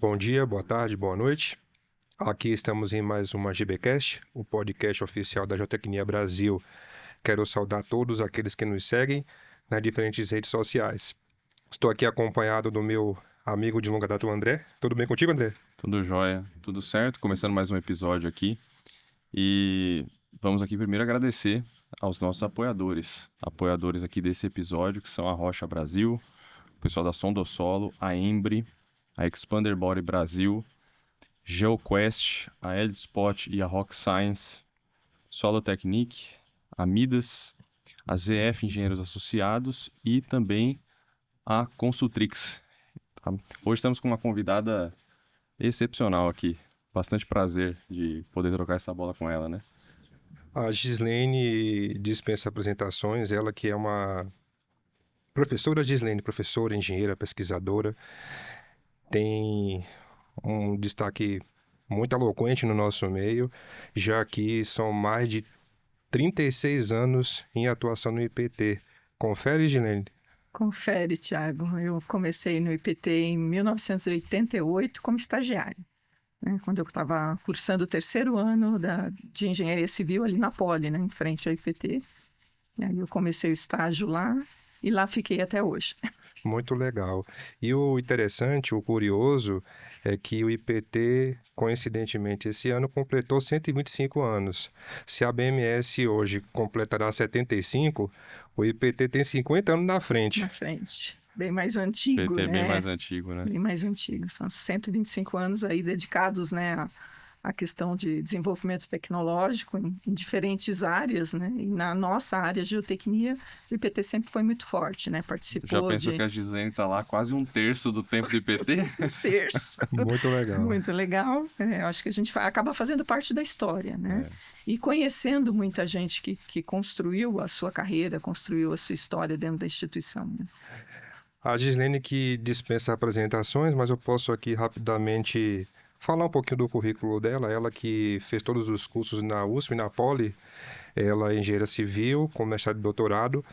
Bom dia, boa tarde, boa noite. Aqui estamos em mais uma GBcast, o podcast oficial da Geotecnia Brasil. Quero saudar todos aqueles que nos seguem nas diferentes redes sociais. Estou aqui acompanhado do meu amigo de longa data, o André. Tudo bem contigo, André? Tudo jóia, tudo certo. Começando mais um episódio aqui. E vamos aqui primeiro agradecer aos nossos apoiadores aqui desse episódio, que são a Rocha Brasil, o pessoal da Sondossolo, a Embry, a Expander Body Brasil, GeoQuest, a ElSpot e a Rock Science, Solo Technique, a Midas, a ZF Engenheiros Associados e também a Consultrix. Tá? Hoje estamos com uma convidada excepcional aqui. Bastante prazer de poder trocar essa bola com ela, né? A Gislene dispensa apresentações, ela que é uma professora Gislene, professora, engenheira, pesquisadora, tem um destaque muito eloquente no nosso meio, já que são mais de 36 anos em atuação no IPT. Confere, Gislene? Confere, Thiago. Eu comecei no IPT em 1988 como estagiária, né, quando eu estava cursando o terceiro ano de Engenharia Civil ali na Poli, né, em frente ao IPT. E aí eu comecei o estágio lá e lá fiquei até hoje. Muito legal. E o interessante, o curioso, é que o IPT, coincidentemente, esse ano completou 125 anos. Se a BMS hoje completará 75, o IPT tem 50 anos na frente. Na frente. Bem mais antigo, PT né? bem mais antigo, né? Bem mais antigo. São 125 anos aí dedicados, né, à questão de desenvolvimento tecnológico em diferentes áreas, né? E na nossa área de geotecnia, o IPT sempre foi muito forte, né? Participou Já pensou de que a Gislene tá lá quase um terço do tempo do IPT? terço. Muito legal. Muito legal. Acho que a gente acaba fazendo parte da história, né? E conhecendo muita gente que construiu a sua carreira, construiu a sua história dentro da instituição, né? A Gislene que dispensa apresentações, mas eu posso aqui rapidamente falar um pouquinho do currículo dela. Ela que fez todos os cursos na USP, na Poli. Ela é engenheira civil, com mestrado e doutorado.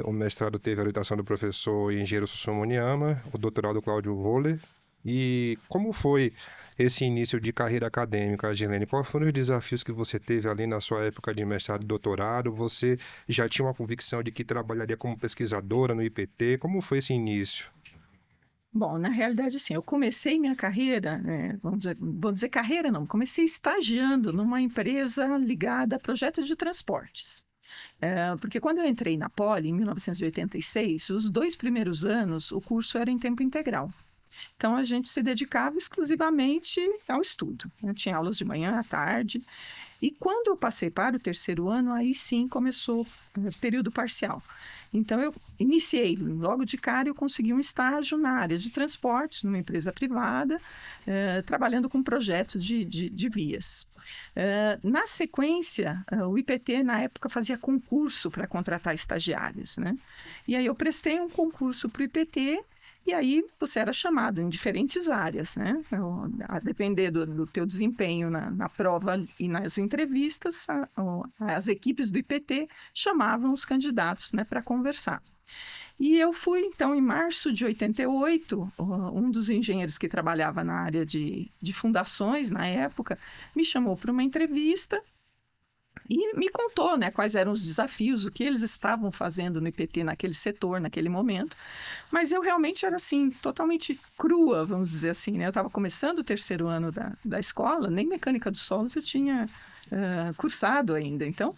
O mestrado teve a orientação do professor engenheiro Sussumoniama, o doutorado Cláudio Voller. E como foi esse início de carreira acadêmica, Gilene? Quais foram os desafios que você teve ali na sua época de mestrado e doutorado? Você já tinha uma convicção de que trabalharia como pesquisadora no IPT? Como foi esse início? Bom, na realidade, sim, eu comecei minha carreira, vou dizer carreira não, comecei estagiando numa empresa ligada a projetos de transportes. Porque quando eu entrei na Poli, em 1986, os 2 primeiros anos, o curso era em tempo integral. Então, a gente se dedicava exclusivamente ao estudo, né? Tinha aulas de manhã, à tarde. E quando eu passei para o terceiro ano, aí sim começou o período parcial. Então, eu iniciei, logo de cara, eu consegui um estágio na área de transportes, numa empresa privada, trabalhando com projetos de vias. Na sequência, o IPT, na época, fazia concurso para contratar estagiários, né? E aí eu prestei um concurso para o IPT. E aí você era chamado em diferentes áreas, né? A depender do teu desempenho na prova e nas entrevistas, as equipes do IPT chamavam os candidatos, né, para conversar. E eu fui, então, em março de 88, um dos engenheiros que trabalhava na área de fundações, na época, me chamou para uma entrevista e me contou, né, quais eram os desafios, o que eles estavam fazendo no IPT naquele setor, naquele momento. Mas eu realmente era, assim, totalmente crua, vamos dizer assim, né? Eu estava começando o terceiro ano da escola, nem mecânica dos solos eu tinha cursado ainda. Então,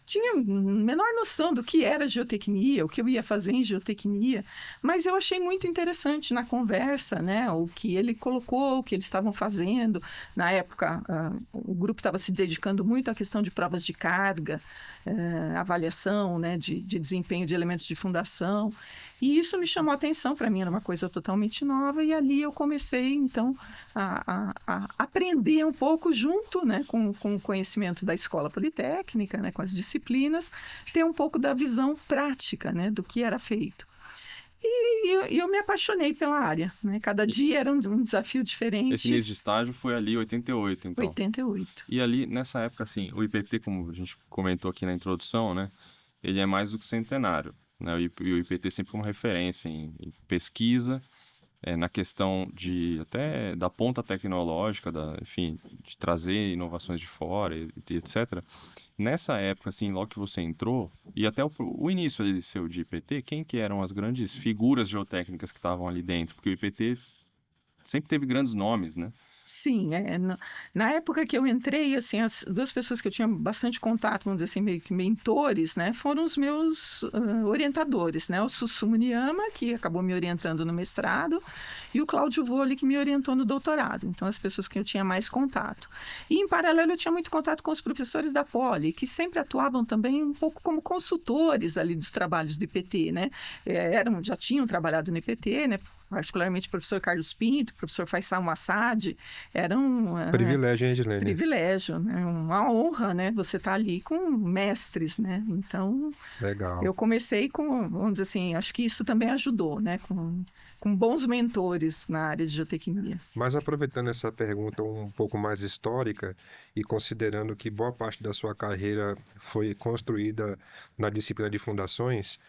tinha menor noção do que era geotecnia, o que eu ia fazer em geotecnia, mas eu achei muito interessante na conversa, né, o que ele colocou, o que eles estavam fazendo. Na época, o grupo estava se dedicando muito à questão de provas de carga, avaliação, né, de desempenho de elementos de fundação, e isso me chamou a atenção. Para mim era uma coisa totalmente nova, e ali eu comecei, então, a aprender um pouco junto, né, com o conhecimento da escola politécnica, né, com as disciplinas, ter um pouco da visão prática, né, do que era feito. E eu me apaixonei pela área, né? Cada dia era um desafio diferente. Esse início de estágio foi ali em 88, então. 88. E ali, nessa época, assim, o IPT, como a gente comentou aqui na introdução, né? Ele é mais do que centenário, né? E o IPT sempre foi uma referência em pesquisa, na questão de até da ponta tecnológica, enfim, de trazer inovações de fora, e etc. Nessa época, assim, logo que você entrou, e até o início ali seu de IPT, quem que eram as grandes figuras geotécnicas que estavam ali dentro? Porque o IPT sempre teve grandes nomes, né? Sim, na época que eu entrei, assim, as duas pessoas que eu tinha bastante contato, vamos dizer assim, meio que mentores, né, foram os meus orientadores, né, o Susumu Niyama, que acabou me orientando no mestrado, e o Cláudio Volle, que me orientou no doutorado. Então, as pessoas que eu tinha mais contato. E, em paralelo, eu tinha muito contato com os professores da Poli, que sempre atuavam também um pouco como consultores ali dos trabalhos do IPT, né, já tinham trabalhado no IPT, né, particularmente o professor Carlos Pinto, o professor Faisal Massad. Era um Privilégio, hein, Edilene? privilégio, né? Uma honra, né? Você estar ali com mestres, né? Então, Legal. eu comecei com, vamos dizer assim, acho que isso também ajudou, né? Com bons mentores na área de geotecnia. Mas aproveitando essa pergunta um pouco mais histórica e considerando que boa parte da sua carreira foi construída na disciplina de fundações,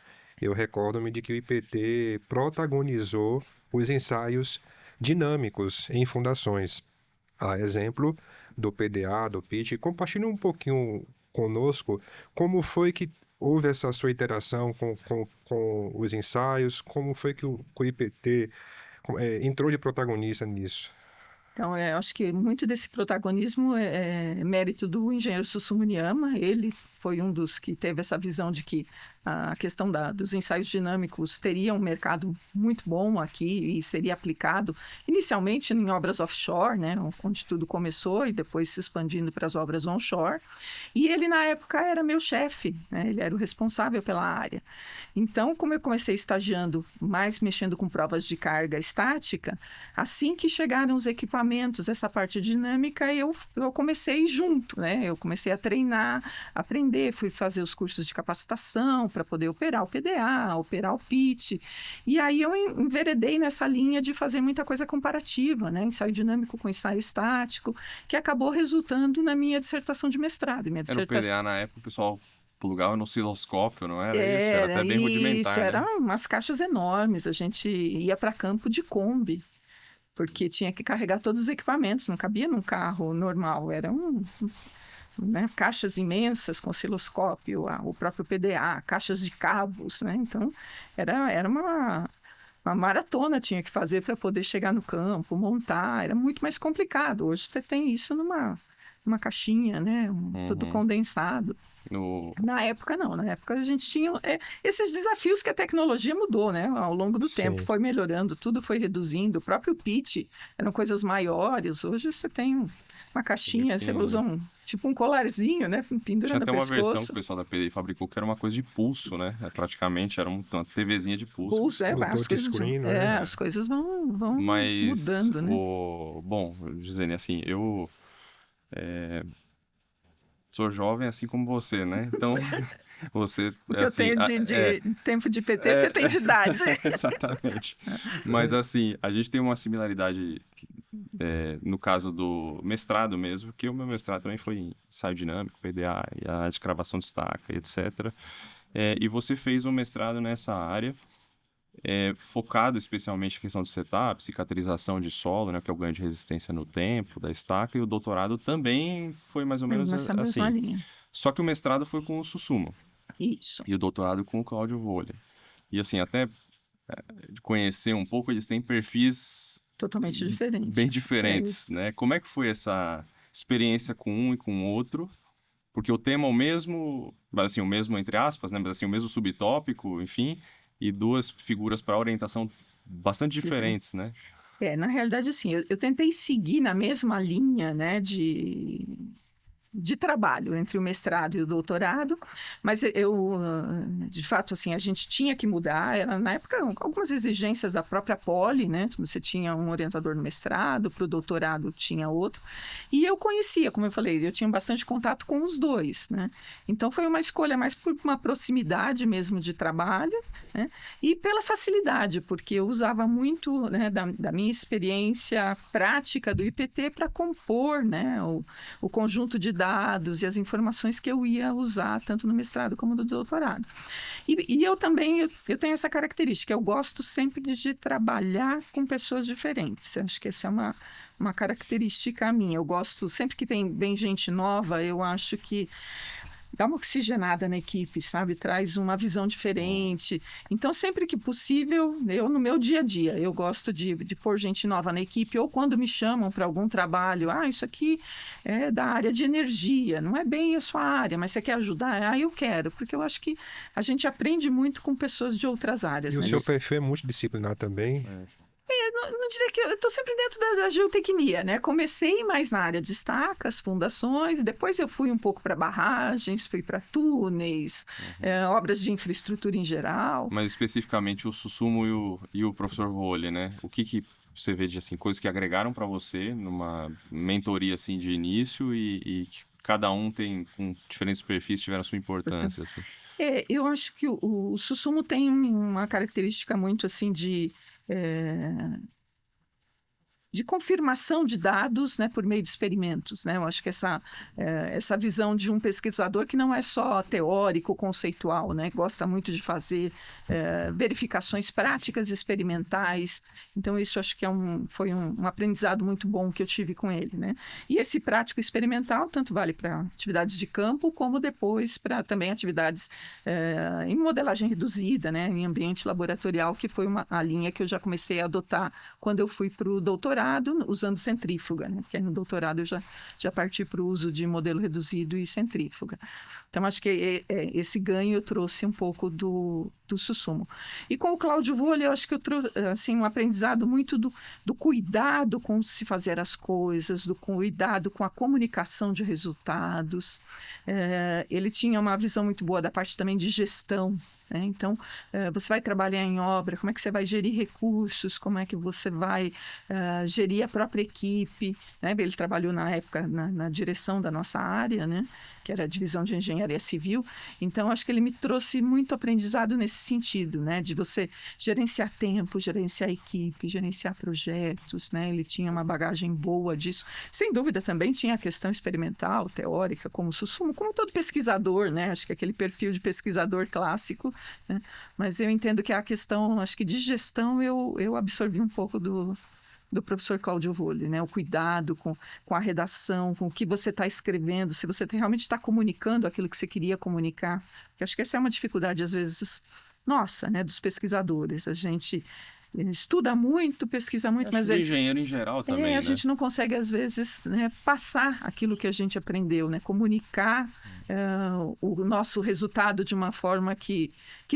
eu recordo-me de que o IPT protagonizou os ensaios dinâmicos em fundações. A exemplo do PDA, do PIT. Compartilhe um pouquinho conosco como foi que houve essa sua interação com os ensaios, como foi que o IPT entrou de protagonista nisso. Então, eu acho que muito desse protagonismo é mérito do engenheiro Susumu Niyama. Ele foi um dos que teve essa visão de que a questão dos ensaios dinâmicos teria um mercado muito bom aqui e seria aplicado inicialmente em obras offshore, né, onde tudo começou, e depois se expandindo para as obras onshore. E ele, na época, era meu chefe, né, ele era o responsável pela área. Então, como eu comecei estagiando mais mexendo com provas de carga estática, assim que chegaram os equipamentos, essa parte dinâmica, eu comecei junto, né? Eu comecei a treinar, aprender, fui fazer os cursos de capacitação para poder operar o PDA, operar o PIT. E aí eu enveredei nessa linha de fazer muita coisa comparativa, né? Ensaio dinâmico com ensaio estático, que acabou resultando na minha dissertação de mestrado. Era o PDA na época, o pessoal plugava no osciloscópio, não era isso? Era até bem isso, rudimentar, né? eram umas caixas enormes. A gente ia para campo de Kombi, porque tinha que carregar todos os equipamentos, não cabia num carro normal. Eram caixas imensas com osciloscópio, o próprio PDA, caixas de cabos, né? Então, era uma maratona tinha que fazer para poder chegar no campo, montar. Era muito mais complicado. Hoje você tem isso numa caixinha, né? Tudo condensado. Na época, não. Na época, a gente tinha esses desafios que a tecnologia mudou, né? Ao longo do tempo, foi melhorando, tudo foi reduzindo. O próprio pitch eram coisas maiores. Hoje, você tem uma caixinha, você usa tipo um colarzinho, né? Pendura no pescoço. Tinha até uma versão que o pessoal da PDI fabricou que era uma coisa de pulso, né? Praticamente era uma TVzinha de pulso. Pulso, as coisas vão mudando, né? Bom, Gisele, assim, eu... sou jovem assim como você, né? Então, você... eu tenho de tempo de PT, você tem de idade. Exatamente. Mas, assim, a gente tem uma similaridade no caso do mestrado mesmo, que o meu mestrado também foi em ensaio dinâmico, PDA, e a escravação de estaca, etc. E você fez um mestrado nessa área, focado especialmente na questão de setup, cicatrização de solo, né, que é o ganho de resistência no tempo da estaca, e o doutorado também foi mais ou menos nessa assim. mesma linha. Só que o mestrado foi com o Susumu. Isso. E o doutorado com o Cláudio Volle. E assim, até de conhecer um pouco, eles têm perfis totalmente diferentes. Bem diferentes, né? Como é que foi essa experiência com um e com o outro? Porque o tema é o mesmo, assim, o mesmo entre aspas, né? Mas assim, o mesmo subtópico, enfim, e duas figuras para orientação bastante diferentes, né? Na realidade, assim, eu tentei seguir na mesma linha, né, de trabalho entre o mestrado e o doutorado, mas de fato, assim, a gente tinha que mudar. Na época, algumas exigências da própria Poli, né? Você tinha um orientador no mestrado, para o doutorado tinha outro, e eu conhecia, como eu falei, eu tinha bastante contato com os dois, né? Então, foi uma escolha mais por uma proximidade mesmo de trabalho, né? E pela facilidade, porque eu usava muito, né, da minha experiência prática do IPT para compor, né, o conjunto de dados dados e as informações que eu ia usar, tanto no mestrado como no doutorado. E eu também, eu tenho essa característica, eu gosto sempre de trabalhar com pessoas diferentes. Acho que essa é uma característica minha. Eu gosto, sempre que vem gente nova, eu acho que dá uma oxigenada na equipe, sabe? Traz uma visão diferente. Então, sempre que possível, eu no meu dia a dia, eu gosto de pôr gente nova na equipe, ou quando me chamam para algum trabalho, isso aqui é da área de energia, não é bem a sua área, mas você quer ajudar? Eu quero, porque eu acho que a gente aprende muito com pessoas de outras áreas. E o né? seu perfil é multidisciplinar também? Não diria que eu estou sempre dentro da geotecnia, né? Comecei mais na área de estacas, fundações, depois eu fui um pouco para barragens, fui para túneis, obras de infraestrutura em geral. Mas especificamente o Susumo e o professor Vole, né? O que você vê de assim, coisas que agregaram para você numa mentoria assim de início e que cada um tem com diferentes perfis tiveram a sua importância, assim. Eu acho que o Susumo tem uma característica muito assim de confirmação de dados, né, por meio de experimentos, né? Eu acho que essa visão de um pesquisador que não é só teórico, conceitual, né? Gosta muito de fazer verificações práticas experimentais. Então, isso acho que foi um aprendizado muito bom que eu tive com ele, né? E esse prático experimental tanto vale para atividades de campo, como depois para também atividades em modelagem reduzida, né? Em ambiente laboratorial, que foi a linha que eu já comecei a adotar quando eu fui para o doutorado, usando centrífuga, né? Porque aí no doutorado eu já parti para o uso de modelo reduzido e centrífuga. Então, acho que esse ganho eu trouxe um pouco do Susumo. E com o Cláudio Vole, eu acho que eu trouxe assim, um aprendizado muito do cuidado com se fazer as coisas, do cuidado com a comunicação de resultados. Ele tinha uma visão muito boa da parte também de gestão, né? Então, você vai trabalhar em obra, como é que você vai gerir recursos, como é que você vai gerir a própria equipe, né? Ele trabalhou na época na direção da nossa área, né? Que era a divisão de engenharia civil. Então, acho que ele me trouxe muito aprendizado nesse sentido, né? De você gerenciar tempo, gerenciar equipe, gerenciar projetos, né? Ele tinha uma bagagem boa disso. Sem dúvida, também tinha a questão experimental, teórica, como Susumo, como todo pesquisador, né? Acho que aquele perfil de pesquisador clássico, né? Mas eu entendo que a questão, acho que de gestão, eu absorvi um pouco do professor Cláudio Vole, né? O cuidado com a redação, com o que você está escrevendo, se você realmente está comunicando aquilo que você queria comunicar. Porque acho que essa é uma dificuldade, às vezes, nossa, né? Dos pesquisadores. A gente estuda muito, pesquisa muito, mas... do engenheiro em geral também, né? A gente não consegue, às vezes, né, passar aquilo que a gente aprendeu, né? Comunicar o nosso resultado de uma forma que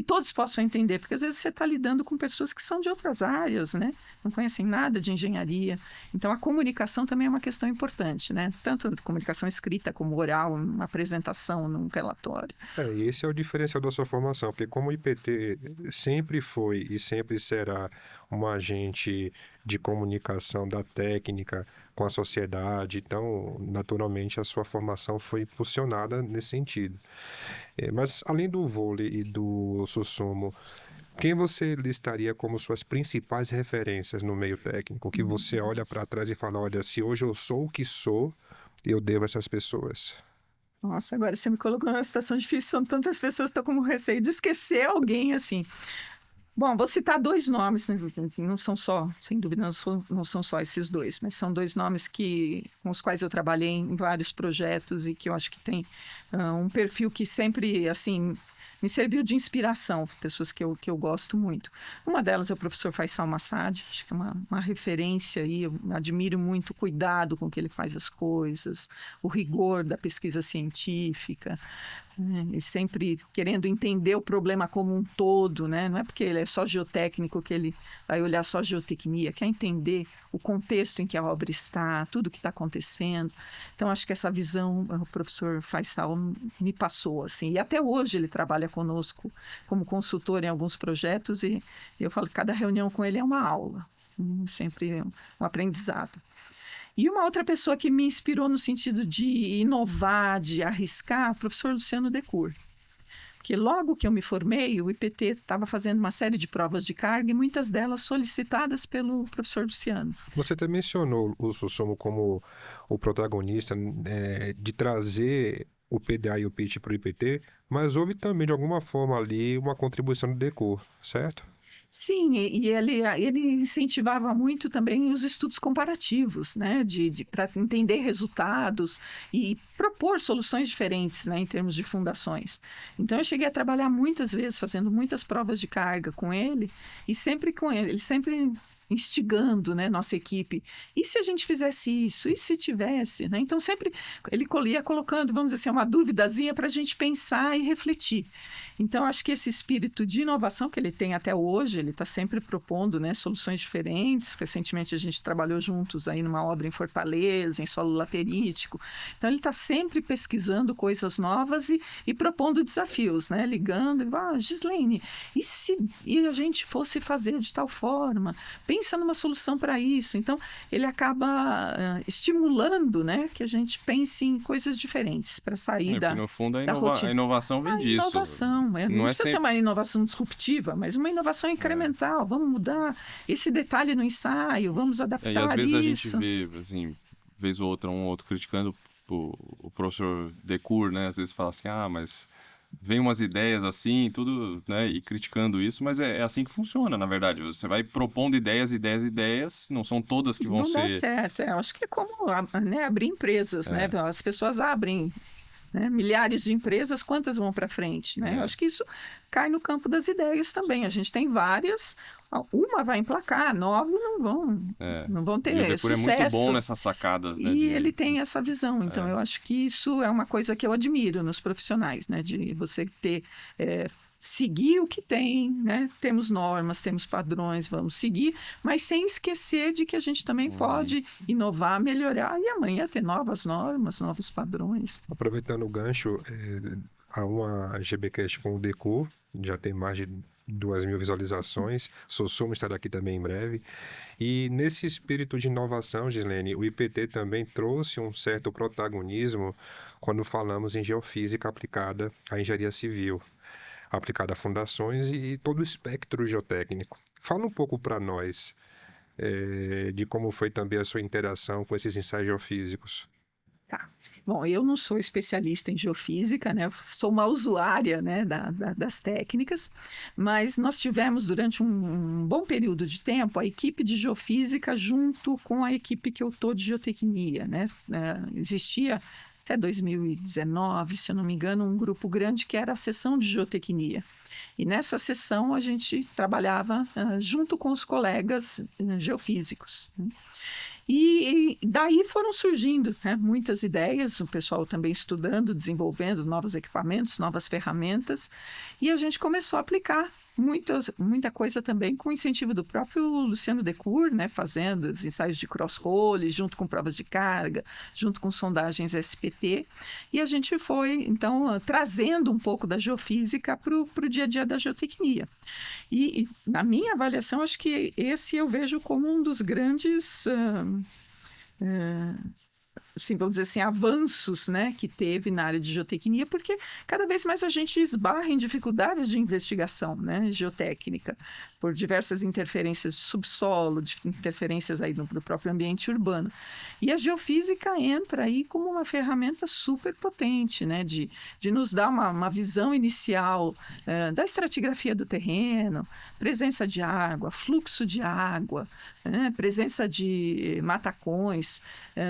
todos possam entender, porque às vezes você está lidando com pessoas que são de outras áreas, né? Não conhecem nada de engenharia. Então, a comunicação também é uma questão importante, né? Tanto comunicação escrita como oral, uma apresentação, num relatório. Esse é o diferencial da sua formação, porque como o IPT sempre foi e sempre será um agente de comunicação da técnica com a sociedade, então, naturalmente, a sua formação foi impulsionada nesse sentido. Mas, além do Vole e do Susumo, quem você listaria como suas principais referências no meio técnico? Que você olha para trás e fala, olha, se hoje eu sou o que sou, eu devo a essas pessoas. Nossa, agora você me colocou numa situação difícil, são tantas pessoas que estou com receio de esquecer alguém, assim. Bom, vou citar dois nomes, né? Não são só, sem dúvida, não são só esses dois, mas são dois nomes com os quais eu trabalhei em vários projetos e que eu acho que tem um perfil que sempre, assim, me serviu de inspiração, pessoas que eu gosto muito. Uma delas é o professor Faisal Massad, acho que é uma referência aí, eu admiro muito o cuidado com que ele faz as coisas, o rigor da pesquisa científica, né? E sempre querendo entender o problema como um todo, né? Não é porque ele é só geotécnico que ele vai olhar só geotecnia, quer entender o contexto em que a obra está, tudo o que está acontecendo. Então, acho que essa visão o professor Faisal me passou, assim, e até hoje ele trabalha conosco como consultor em alguns projetos e eu falo que cada reunião com ele é uma aula, sempre um aprendizado. E uma outra pessoa que me inspirou no sentido de inovar, de arriscar, o professor Luciano Decour. que logo que eu me formei, o IPT estava fazendo uma série de provas de carga e muitas delas solicitadas pelo professor Luciano. Você até mencionou o Sussumo como o protagonista de trazer o PDA e o PIT para o IPT, mas houve também, de alguma forma ali, uma contribuição do Decor, certo? Sim, e ele incentivava muito também os estudos comparativos, né, para entender resultados e propor soluções diferentes, né, em termos de fundações. Então, eu cheguei a trabalhar muitas vezes, fazendo muitas provas de carga com ele, e sempre com ele sempre instigando, né, nossa equipe. E se a gente fizesse isso? E se tivesse? Né? Então, sempre ele ia colocando, vamos dizer assim, uma duvidazinha para a gente pensar e refletir. Então, acho que esse espírito de inovação que ele tem até hoje, ele está sempre propondo, né, soluções diferentes. Recentemente, a gente trabalhou juntos aí numa obra em Fortaleza, em solo laterítico. Então, ele está sempre pesquisando coisas novas e propondo desafios, né? Ligando, Gislaine, e a gente fosse fazer de tal forma? Pensa numa solução para isso. Então, ele acaba estimulando, né, que a gente pense em coisas diferentes para sair No fundo, da rotina. a inovação vem disso. Inovação, não precisa ser uma inovação disruptiva, mas uma inovação incremental. Vamos mudar esse detalhe no ensaio, vamos adaptar isso. E às vezes a gente vê, assim, vez ou outra, um ou outro criticando o professor Decur, né? Às vezes fala assim, mas vem umas ideias assim, tudo, né? E criticando isso, mas é assim que funciona, na verdade. Você vai propondo ideias, não são todas que vão ser... Não dá certo, eu acho que é como né, abrir empresas, né? As pessoas abrem... Né? Milhares de empresas, quantas vão para frente? Né? Eu acho que isso cai no campo das ideias também. A gente tem várias, uma vai emplacar, 9 não vão ter e o Decur sucesso. É muito bom nessas sacadas. Né, e ele tem essa visão. Então, eu acho que isso é uma coisa que eu admiro nos profissionais, né? De você ter... seguir o que tem, né? Temos normas, temos padrões, vamos seguir, mas sem esquecer de que a gente também pode inovar, melhorar e amanhã ter novas normas, novos padrões. Aproveitando o gancho, há uma GBcast com o Decor, já tem mais de 2.000 visualizações, Sussumo estará aqui também em breve, e nesse espírito de inovação, Gislaine, o IPT também trouxe um certo protagonismo quando falamos em geofísica aplicada à engenharia civil, aplicada a fundações e todo o espectro geotécnico. Fala um pouco para nós de como foi também a sua interação com esses ensaios geofísicos. Tá. Bom, eu não sou especialista em geofísica, né? Eu sou uma usuária, né, das técnicas, mas nós tivemos durante um bom período de tempo a equipe de geofísica junto com a equipe que eu estou de geotecnia, né? Existia até 2019, se eu não me engano, um grupo grande que era a seção de geotecnia. E nessa sessão a gente trabalhava junto com os colegas geofísicos. Né? E daí foram surgindo, né, muitas ideias, o pessoal também estudando, desenvolvendo novos equipamentos, novas ferramentas, e a gente começou a aplicar muita coisa também com o incentivo do próprio Luciano Decur, né, fazendo os ensaios de cross-roll, junto com provas de carga, junto com sondagens SPT, e a gente foi, então, trazendo um pouco da geofísica para o dia a dia da geotecnia. E, na minha avaliação, acho que esse eu vejo como um dos grandes... assim, vamos dizer assim, avanços, né, que teve na área de geotecnia, porque cada vez mais a gente esbarra em dificuldades de investigação, né, geotécnica, por diversas interferências de subsolo, de interferências aí no próprio ambiente urbano. E a geofísica entra aí como uma ferramenta super potente, né, de nos dar uma visão inicial da estratigrafia do terreno, presença de água, fluxo de água, presença de matacões,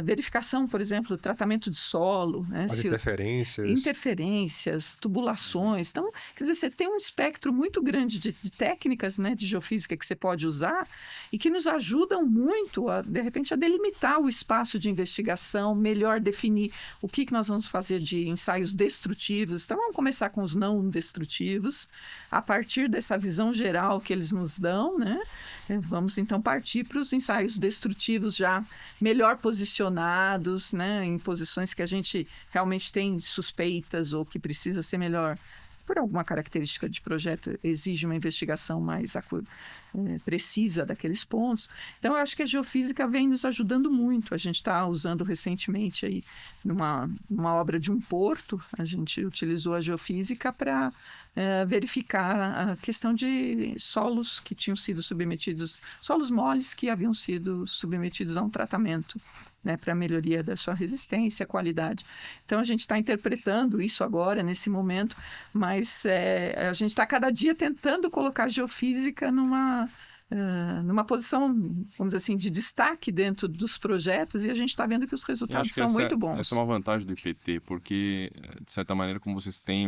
verificação, por exemplo, do tratamento de solo. Né, as interferências. Interferências, tubulações. Então, quer dizer, você tem um espectro muito grande de técnicas, né, de geofísica que você pode usar e que nos ajudam muito, de repente, a delimitar o espaço de investigação, melhor definir o que nós vamos fazer de ensaios destrutivos. Então, vamos começar com os não destrutivos. A partir dessa visão geral que eles nos dão, né, vamos, então, partir para os ensaios destrutivos já melhor posicionados, né, em posições que a gente realmente tem suspeitas ou que precisa ser melhor. Por alguma característica de projeto, exige uma investigação mais precisa daqueles pontos. Então, eu acho que a geofísica vem nos ajudando muito. A gente está usando recentemente aí numa obra de um porto, a gente utilizou a geofísica para verificar a questão de solos que tinham sido submetidos, solos moles que haviam sido submetidos a um tratamento, né, para melhoria da sua resistência, qualidade. Então, a gente está interpretando isso agora, nesse momento, mas a gente está cada dia tentando colocar a geofísica numa posição, vamos dizer assim, de destaque dentro dos projetos, e a gente está vendo que os Eu resultados acho que são muito bons. essa é uma vantagem do IPT, porque, de certa maneira, como vocês têm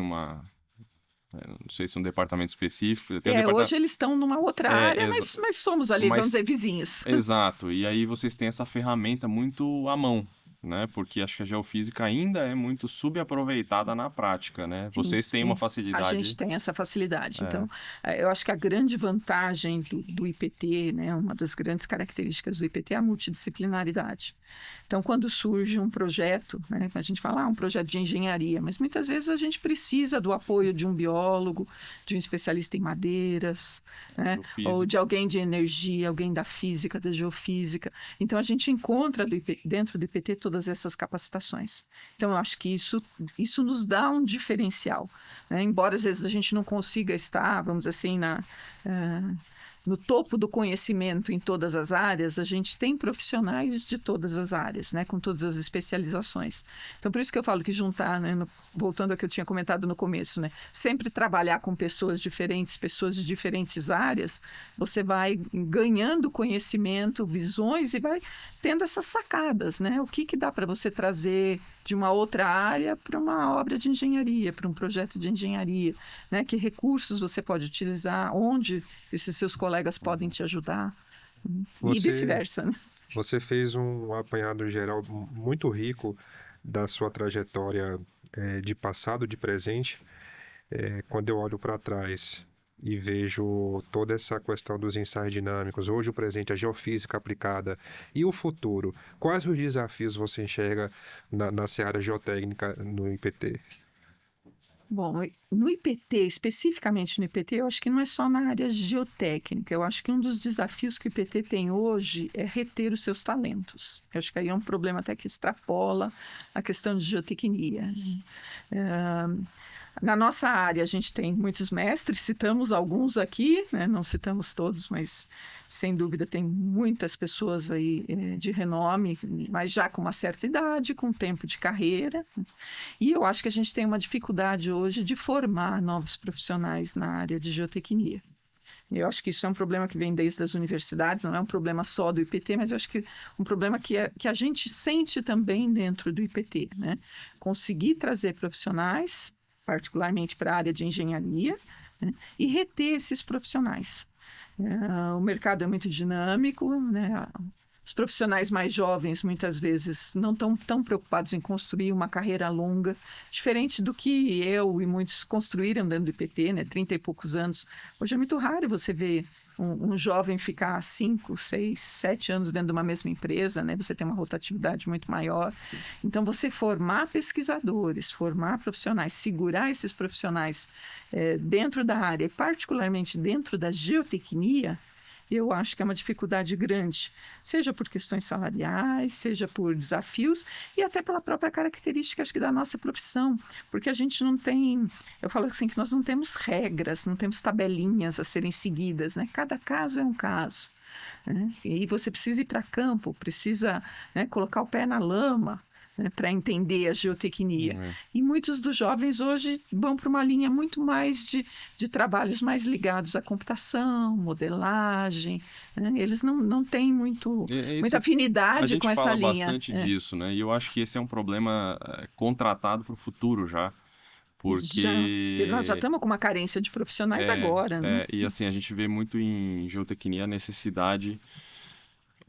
não sei se é um departamento específico. Hoje eles estão numa outra área, mas somos ali, vamos dizer, vizinhos. Exato, e aí vocês têm essa ferramenta muito à mão, né? Porque acho que a geofísica ainda é muito subaproveitada na prática, né? Vocês têm uma facilidade. A gente tem essa facilidade. Então, eu acho que a grande vantagem do IPT, né, uma das grandes características do IPT é a multidisciplinaridade. Então, quando surge um projeto, né, a gente fala um projeto de engenharia, mas muitas vezes a gente precisa do apoio de um biólogo, de um especialista em madeiras, né, ou de alguém de energia, alguém da física, da geofísica. Então, a gente encontra dentro do IPT todas essas capacitações. Então, eu acho que isso nos dá um diferencial, né? Embora às vezes a gente não consiga estar, vamos dizer assim, no topo do conhecimento em todas as áreas, a gente tem profissionais de todas as áreas, né, com todas as especializações. Então, por isso que eu falo que juntar, né, voltando ao que eu tinha comentado no começo, né, sempre trabalhar com pessoas diferentes, pessoas de diferentes áreas, você vai ganhando conhecimento, visões e vai tendo essas sacadas, né? O que dá para você trazer de uma outra área para uma obra de engenharia, para um projeto de engenharia, né? Que recursos você pode utilizar, onde esses seus colegas podem te ajudar, e vice-versa, né? Você fez um apanhado geral muito rico da sua trajetória de passado, de presente. Quando eu olho para trás e vejo toda essa questão dos ensaios dinâmicos, hoje o presente, a geofísica aplicada e o futuro, quais os desafios você enxerga na seara geotécnica no IPT? Bom, no IPT, especificamente no IPT, eu acho que não é só na área geotécnica. Eu acho que um dos desafios que o IPT tem hoje é reter os seus talentos. Eu acho que aí é um problema até que extrapola a questão de geotecnia. Na nossa área, a gente tem muitos mestres, citamos alguns aqui, né? Não citamos todos, mas sem dúvida tem muitas pessoas aí de renome, mas já com uma certa idade, com tempo de carreira. E eu acho que a gente tem uma dificuldade hoje de formar novos profissionais na área de geotecnia. Eu acho que isso é um problema que vem desde as universidades, não é um problema só do IPT, mas eu acho que um problema que a gente sente também dentro do IPT, né? Conseguir trazer profissionais, particularmente para a área de engenharia, né? E reter esses profissionais. O mercado é muito dinâmico, né? Os profissionais mais jovens, muitas vezes, não estão tão preocupados em construir uma carreira longa, diferente do que eu e muitos construíram dentro do IPT, né? 30 e poucos anos. Hoje é muito raro você ver um jovem ficar 5, 6, 7 anos dentro de uma mesma empresa, né? Você tem uma rotatividade muito maior. Então, você formar pesquisadores, formar profissionais, segurar esses profissionais dentro da área, e particularmente dentro da geotecnia, eu acho que é uma dificuldade grande, seja por questões salariais, seja por desafios e até pela própria característica, acho que, da nossa profissão, porque a gente não tem, eu falo assim, que nós não temos regras, não temos tabelinhas a serem seguidas, né? Cada caso é um caso, né? E você precisa ir para campo, precisa, né, colocar o pé na lama, né, para entender a geotecnia. E muitos dos jovens hoje vão para uma linha muito mais de trabalhos mais ligados à computação, modelagem, né? Eles não têm muita afinidade com essa linha. A gente fala bastante disso, né? E eu acho que esse é um problema contratado para o futuro já. Porque nós já estamos com uma carência de profissionais agora, né? E assim, a gente vê muito em geotecnia a necessidade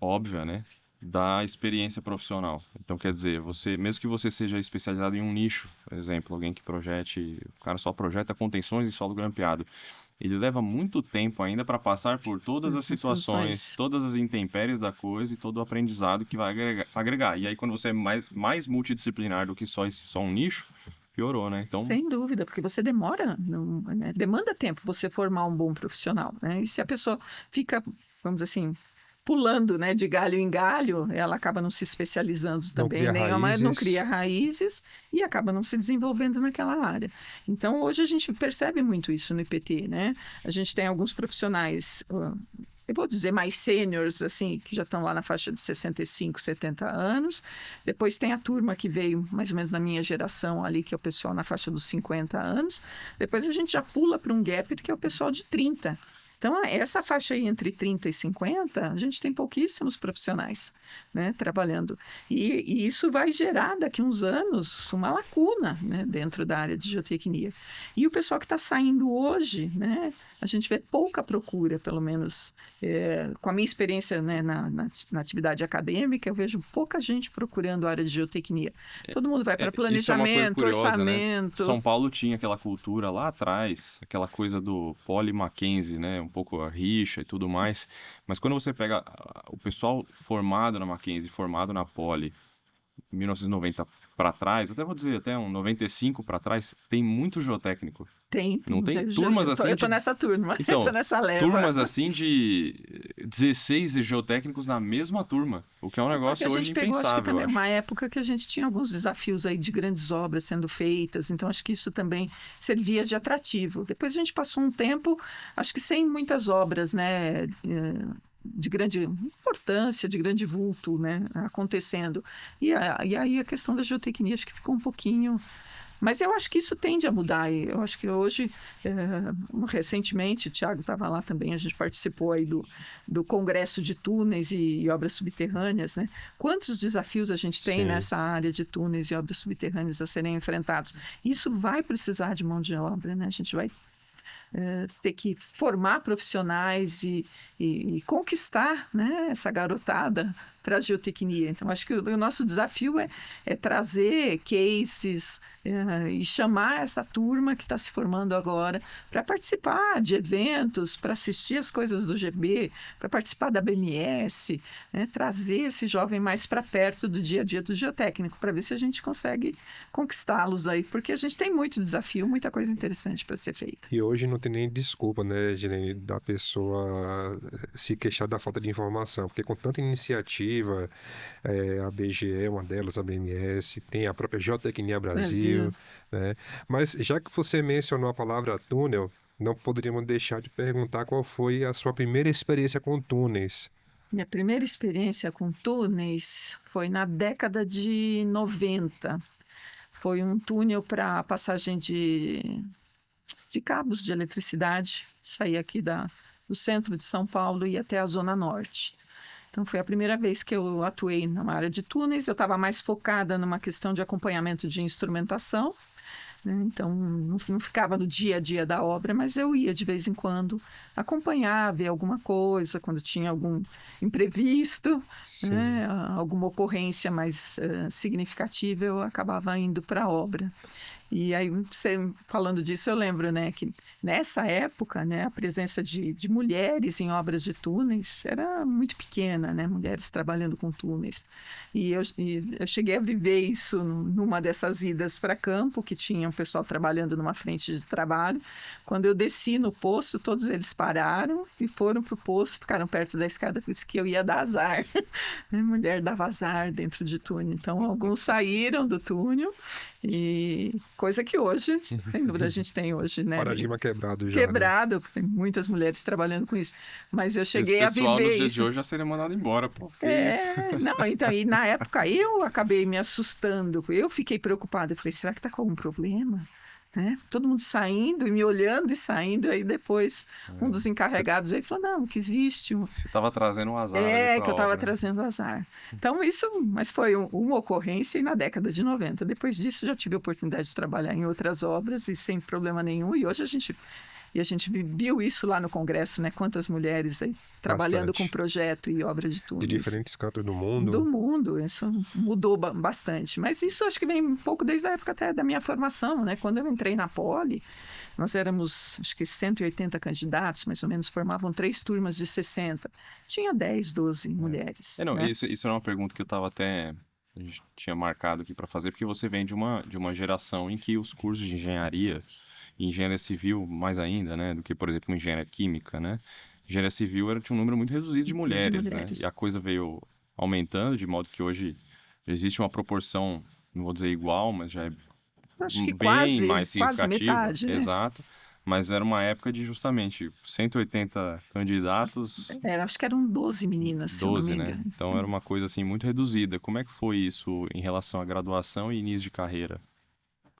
óbvia, né, da experiência profissional. Então, quer dizer, mesmo que você seja especializado em um nicho, por exemplo, alguém que o cara só projeta contenções de solo grampeado, ele leva muito tempo ainda para passar por todas as situações, todas as intempéries da coisa e todo o aprendizado que vai agregar. E aí, quando você é mais multidisciplinar do que só um nicho, piorou, né? Então... Sem dúvida, porque você demora, demanda tempo você formar um bom profissional, né? E se a pessoa fica, vamos dizer assim, pulando, né, de galho em galho, ela acaba não se especializando Não também cria em nenhuma, não raízes. cria raízes e acaba não se desenvolvendo naquela área. Então, hoje a gente percebe muito isso no IPT, né? A gente tem alguns profissionais, eu vou dizer mais sêniores, assim, que já estão lá na faixa de 65, 70 anos. Depois tem a turma que veio mais ou menos na minha geração ali, que é o pessoal na faixa dos 50 anos. Depois a gente já pula para um gap, que é o pessoal de 30. Então, essa faixa aí entre 30 e 50, a gente tem pouquíssimos profissionais, né, trabalhando. E isso vai gerar, daqui a uns anos, uma lacuna, né, dentro da área de geotecnia. E o pessoal que está saindo hoje, né, a gente vê pouca procura, pelo menos com a minha experiência, né, na atividade acadêmica, eu vejo pouca gente procurando a área de geotecnia. Todo mundo vai para Isso é uma coisa planejamento, curiosa, né? orçamento. São Paulo tinha aquela cultura lá atrás, aquela coisa do Poli Mackenzie, né? Um pouco a rixa e tudo mais. Mas quando você pega o pessoal formado na Mackenzie, formado na Poli, 1990 para trás, até vou dizer, até um 95 para trás, tem muito geotécnico. Tem. Não tem? Turmas assim Eu tô nessa turma, Então, eu tô nessa leva. turmas assim de 16 geotécnicos na mesma turma, o que é um negócio Porque a hoje gente pegou, acho que impensável, também eu acho. uma época que a gente tinha alguns desafios aí de grandes obras sendo feitas, então acho que isso também servia de atrativo. Depois a gente passou um tempo, acho que sem muitas obras, né, de grande importância, de grande vulto, né, acontecendo. E aí a questão da geotecnia acho que ficou um pouquinho... Mas eu acho que isso tende a mudar. E eu acho que hoje, recentemente, o Thiago estava lá também, a gente participou aí do Congresso de Túneis e Obras Subterrâneas, né? Quantos desafios a gente tem Sim. nessa área de túneis e obras subterrâneas a serem enfrentados? Isso vai precisar de mão de obra, né? A gente vai ter que formar profissionais e conquistar, né, essa garotada para a geotecnia. Então, acho que o nosso desafio é trazer cases e chamar essa turma que está se formando agora para participar de eventos, para assistir as coisas do GB, para participar da BMS, né, trazer esse jovem mais para perto do dia a dia do geotécnico, para ver se a gente consegue conquistá-los aí, porque a gente tem muito desafio, muita coisa interessante para ser feita. E hoje não tem nem desculpa, né, Gilene, da pessoa se queixar da falta de informação, porque com tanta iniciativa, a BGE é uma delas, a BMS, tem a própria Geotecnia Brasil, né? Mas já que você mencionou a palavra túnel, não poderíamos deixar de perguntar qual foi a sua primeira experiência com túneis. Minha primeira experiência com túneis foi na década de 90. Foi um túnel para passagem de cabos de eletricidade, saí aqui do centro de São Paulo e ia até a Zona Norte. Então, foi a primeira vez que eu atuei na área de túneis. Eu estava mais focada numa questão de acompanhamento de instrumentação, né? Então, não ficava no dia a dia da obra, mas eu ia de vez em quando acompanhar, ver alguma coisa, quando tinha algum imprevisto, né? Alguma ocorrência mais significativa, eu acabava indo para a obra. E aí, você falando disso, eu lembro, né, que nessa época, né, a presença de mulheres em obras de túneis era muito pequena, né, mulheres trabalhando com túneis. E eu cheguei a viver isso numa dessas idas para campo, que tinha um pessoal trabalhando numa frente de trabalho. Quando eu desci no poço, todos eles pararam e foram para o poço, ficaram perto da escada, por isso que eu ia dar azar. Mulher dava azar dentro de túnel. Então, alguns saíram do túnel, e coisa que hoje, sem dúvida, a gente tem hoje, né? Paradigma quebrado já, né? Quebrado, tem muitas mulheres trabalhando com isso. Mas eu cheguei a Esse pessoal nos viver dias de isso. hoje já seria mandado embora, pô. Que isso? Não, então, e na época eu acabei me assustando, eu fiquei preocupada, eu falei, será que está com algum problema? Né? Todo mundo saindo e me olhando e saindo, aí depois um dos encarregados aí falou, não, que existe um... Você estava trazendo um azar ali pra que eu estava obra. trazendo azar. Então, isso, mas foi uma ocorrência na década de 90. Depois disso, já tive a oportunidade de trabalhar em outras obras e sem problema nenhum. E hoje a gente viu isso lá no Congresso, né? Quantas mulheres aí trabalhando Bastante. com projeto e obra de túneis. De diferentes cantos do mundo. Do mundo, isso mudou bastante. Mas isso acho que vem um pouco desde a época até da minha formação, né? Quando eu entrei na Poli, nós éramos, acho que 180 candidatos, mais ou menos, formavam 3 turmas de 60. Tinha 10, 12 mulheres. Não, né? isso é uma pergunta que eu estava até... A gente tinha marcado aqui para fazer, porque você vem de uma geração em que os cursos de engenharia, e engenharia civil mais ainda, né? Do que, por exemplo, engenharia química, né? engenharia civil tinha um número muito reduzido de mulheres, né? mulheres. E a coisa veio aumentando, de modo que hoje existe uma proporção, não vou dizer igual, mas já é Acho que bem mais quase significativa. metade, né? Exato. Mas era uma época de justamente 180 candidatos, Acho que eram 12 meninas, se eu não 12, me né? engano. Então era uma coisa assim muito reduzida. Como é que foi isso em relação à graduação e início de carreira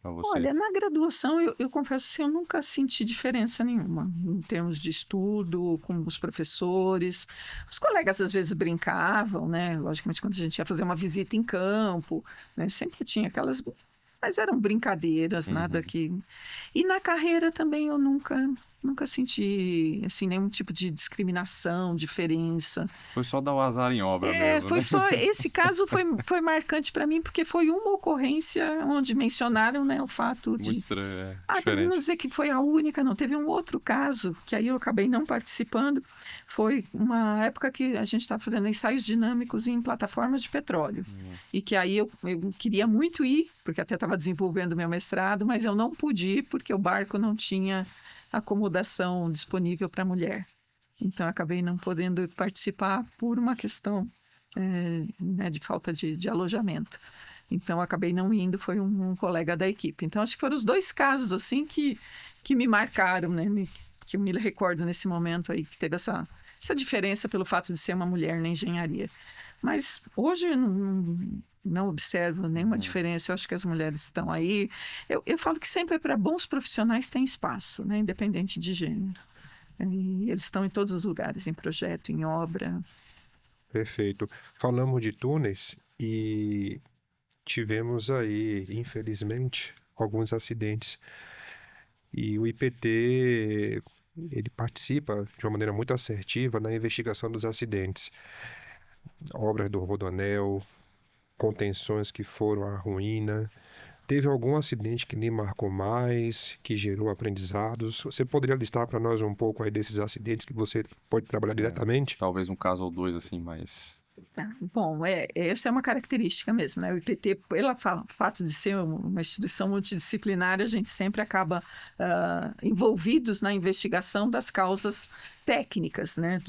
para você? Olha, na graduação, eu confesso assim, eu nunca senti diferença nenhuma em termos de estudo, com os professores. Os colegas às vezes brincavam, né? Logicamente, quando a gente ia fazer uma visita em campo, né? Sempre tinha aquelas. Mas eram brincadeiras, nada Uhum. que. E na carreira também eu nunca senti assim, nenhum tipo de discriminação, diferença. Foi só dar o azar em obra mesmo, Foi né? só esse caso foi marcante para mim porque foi uma ocorrência onde mencionaram, né, o fato Muito de estranho, para não diferente. dizer que foi a única, não. Teve um outro caso que aí eu acabei não participando. Foi uma época que a gente estava fazendo ensaios dinâmicos em plataformas de petróleo. E que aí eu queria muito ir, porque até estava desenvolvendo meu mestrado, mas eu não pude ir porque o barco não tinha acomodação disponível para mulher. Então, acabei não podendo participar por uma questão né, de falta de alojamento. Então, acabei não indo, foi um colega da equipe. Então, acho que foram os dois casos assim que me marcaram, né, que eu me recordo nesse momento aí, que teve essa diferença pelo fato de ser uma mulher na engenharia. Mas hoje eu não observo nenhuma diferença. Eu acho que as mulheres estão aí. Eu falo que sempre para bons profissionais tem espaço, né, independente de gênero. E eles estão em todos os lugares, em projeto, em obra. Perfeito. Falamos de túneis e tivemos aí, infelizmente, alguns acidentes. E o IPT, ele participa de uma maneira muito assertiva na investigação dos acidentes. Obras do Rodoanel, contenções que foram à ruína. Teve algum acidente que lhe marcou mais, que gerou aprendizados? Você poderia listar para nós um pouco aí desses acidentes que você pode trabalhar diretamente? Talvez um caso ou dois, assim, mas... Tá. Bom, essa é uma característica mesmo, né? O IPT, pelo fato de ser uma instituição multidisciplinar, a gente sempre acaba envolvidos na investigação das causas técnicas, né,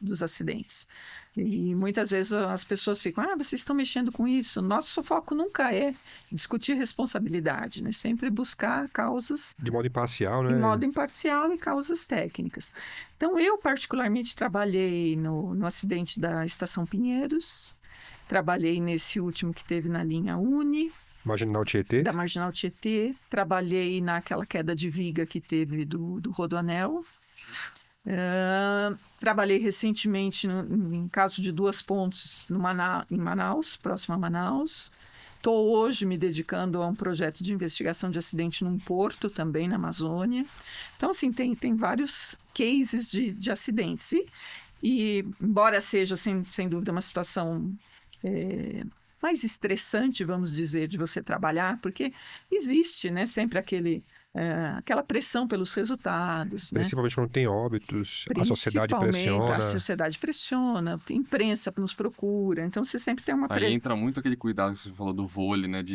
dos acidentes. E muitas vezes as pessoas ficam, vocês estão mexendo com isso. Nosso foco nunca é discutir responsabilidade, né? Sempre buscar causas De modo imparcial, de né? modo imparcial e causas técnicas. Então, eu particularmente trabalhei no acidente da Estação Pinheiros, trabalhei nesse último que teve na linha Uni, Marginal Tietê. da Marginal Tietê, trabalhei naquela queda de viga que teve do Rodoanel. Trabalhei recentemente em caso de duas pontes em Manaus, próximo a Manaus. Estou hoje me dedicando a um projeto de investigação de acidente num porto também na Amazônia. Então, assim, tem vários cases de acidentes. E embora seja, sem dúvida, uma situação mais estressante, vamos dizer, de você trabalhar, porque existe, né, sempre aquela pressão pelos resultados, né? Principalmente quando tem óbitos, a sociedade Principalmente a pressiona. sociedade pressiona, a imprensa nos procura, então você sempre tem uma Aí entra muito aquele cuidado que você falou do vôlei, né? De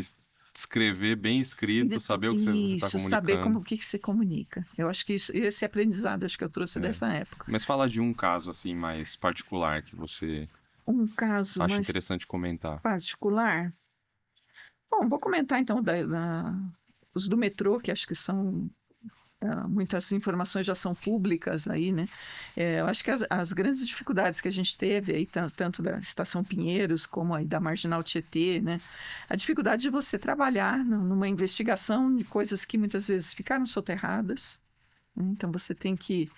escrever bem escrito, saber o que você está comunicando. Saber o que você comunica. Eu acho que esse aprendizado acho que eu trouxe dessa época. Mas fala de um caso assim mais particular que você Um caso acha mais interessante comentar. particular. Bom, vou comentar então os do metrô, que acho que são muitas informações já são públicas aí, né? Eu acho que as grandes dificuldades que a gente teve aí, tanto da Estação Pinheiros como aí da Marginal Tietê, né? A dificuldade de você trabalhar numa investigação de coisas que muitas vezes ficaram soterradas. Então, você tem que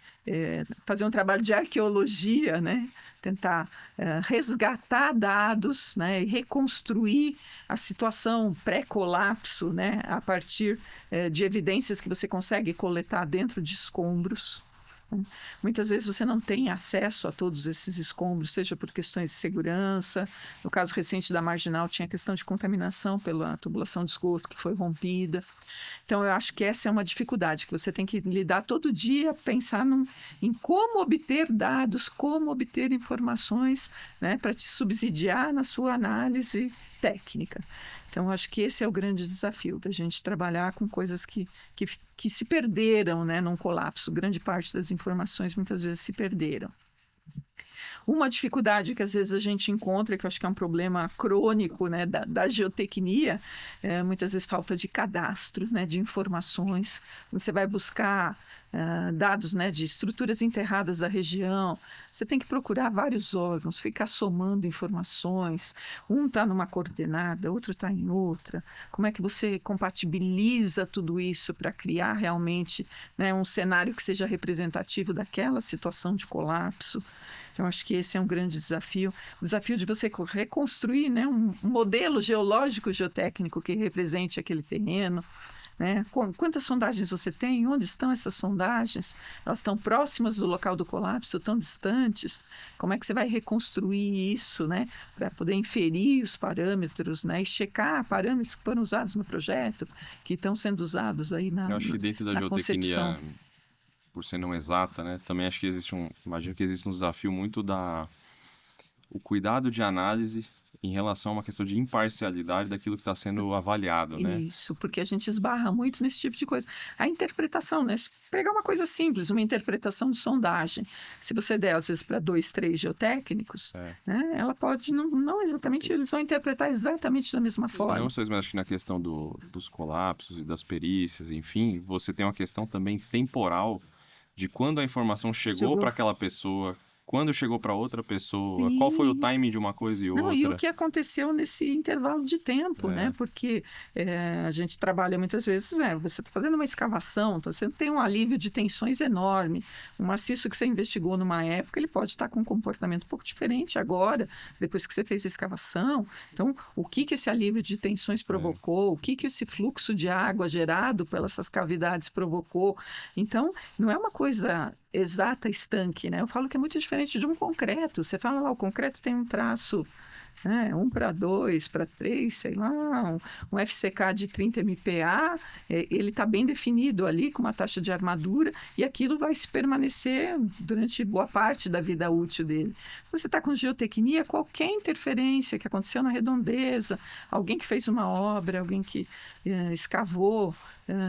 fazer um trabalho de arqueologia, né? Tentar resgatar dados, né? E reconstruir a situação pré-colapso, né? A partir de evidências que você consegue coletar dentro de escombros. Muitas vezes você não tem acesso a todos esses escombros, seja por questões de segurança. No caso recente da Marginal, tinha questão de contaminação pela tubulação de esgoto que foi rompida. Então, eu acho que essa é uma dificuldade, que você tem que lidar todo dia, pensar em como obter dados, como obter informações, né, para te subsidiar na sua análise técnica. Então, acho que esse é o grande desafio, da gente trabalhar com coisas que se perderam, né, num colapso. Grande parte das informações muitas vezes se perderam. Uma dificuldade que às vezes a gente encontra, que eu acho que é um problema crônico, né, da geotecnia, é muitas vezes falta de cadastro, né, de informações. Você vai buscar dados, né, de estruturas enterradas da região, você tem que procurar vários órgãos, ficar somando informações. Um está numa coordenada, outro está em outra. Como é que você compatibiliza tudo isso para criar realmente, né, um cenário que seja representativo daquela situação de colapso? Então, acho que esse é um grande desafio. O desafio de você reconstruir, né, um modelo geológico, geotécnico que represente aquele terreno. Né? Quantas sondagens você tem? Onde estão essas sondagens? Elas estão próximas do local do colapso, tão distantes? Como é que você vai reconstruir isso, né? Para poder inferir os parâmetros, né? E checar parâmetros que foram usados no projeto, que estão sendo usados aí Eu acho que dentro da geotecnia, concepção. por ser não exata, né? Também acho que imagino que existe um desafio muito o cuidado de análise em relação a uma questão de imparcialidade daquilo que está sendo avaliado, né? Isso, porque a gente esbarra muito nesse tipo de coisa. A interpretação, né? Se pegar uma coisa simples, uma interpretação de sondagem, se você der, às vezes, para 2, 3 geotécnicos, né, ela pode não exatamente, eles vão interpretar exatamente da mesma forma. Não sei, mas acho que na questão dos colapsos e das perícias, enfim, você tem uma questão também temporal de quando a informação chegou para aquela pessoa, quando chegou para outra pessoa, Sim. qual foi o timing de uma coisa e outra. E o que aconteceu nesse intervalo de tempo, né? Porque a gente trabalha muitas vezes, você está fazendo uma escavação, então você tem um alívio de tensões enorme. Um maciço que você investigou numa época, ele pode estar com um comportamento um pouco diferente agora, depois que você fez a escavação. Então, o que esse alívio de tensões provocou? O que esse fluxo de água gerado pelas essas cavidades provocou? Então, não é uma coisa exata, estanque, né? Eu falo que é muito diferente de um concreto. Você fala lá, o concreto tem um traço, né, 1 para 2, para 3, sei lá, um FCK de 30 MPa, ele está bem definido ali, com uma taxa de armadura, e aquilo vai se permanecer durante boa parte da vida útil dele. Você está com geotecnia, qualquer interferência que aconteceu na redondeza, alguém que fez uma obra, alguém que escavou,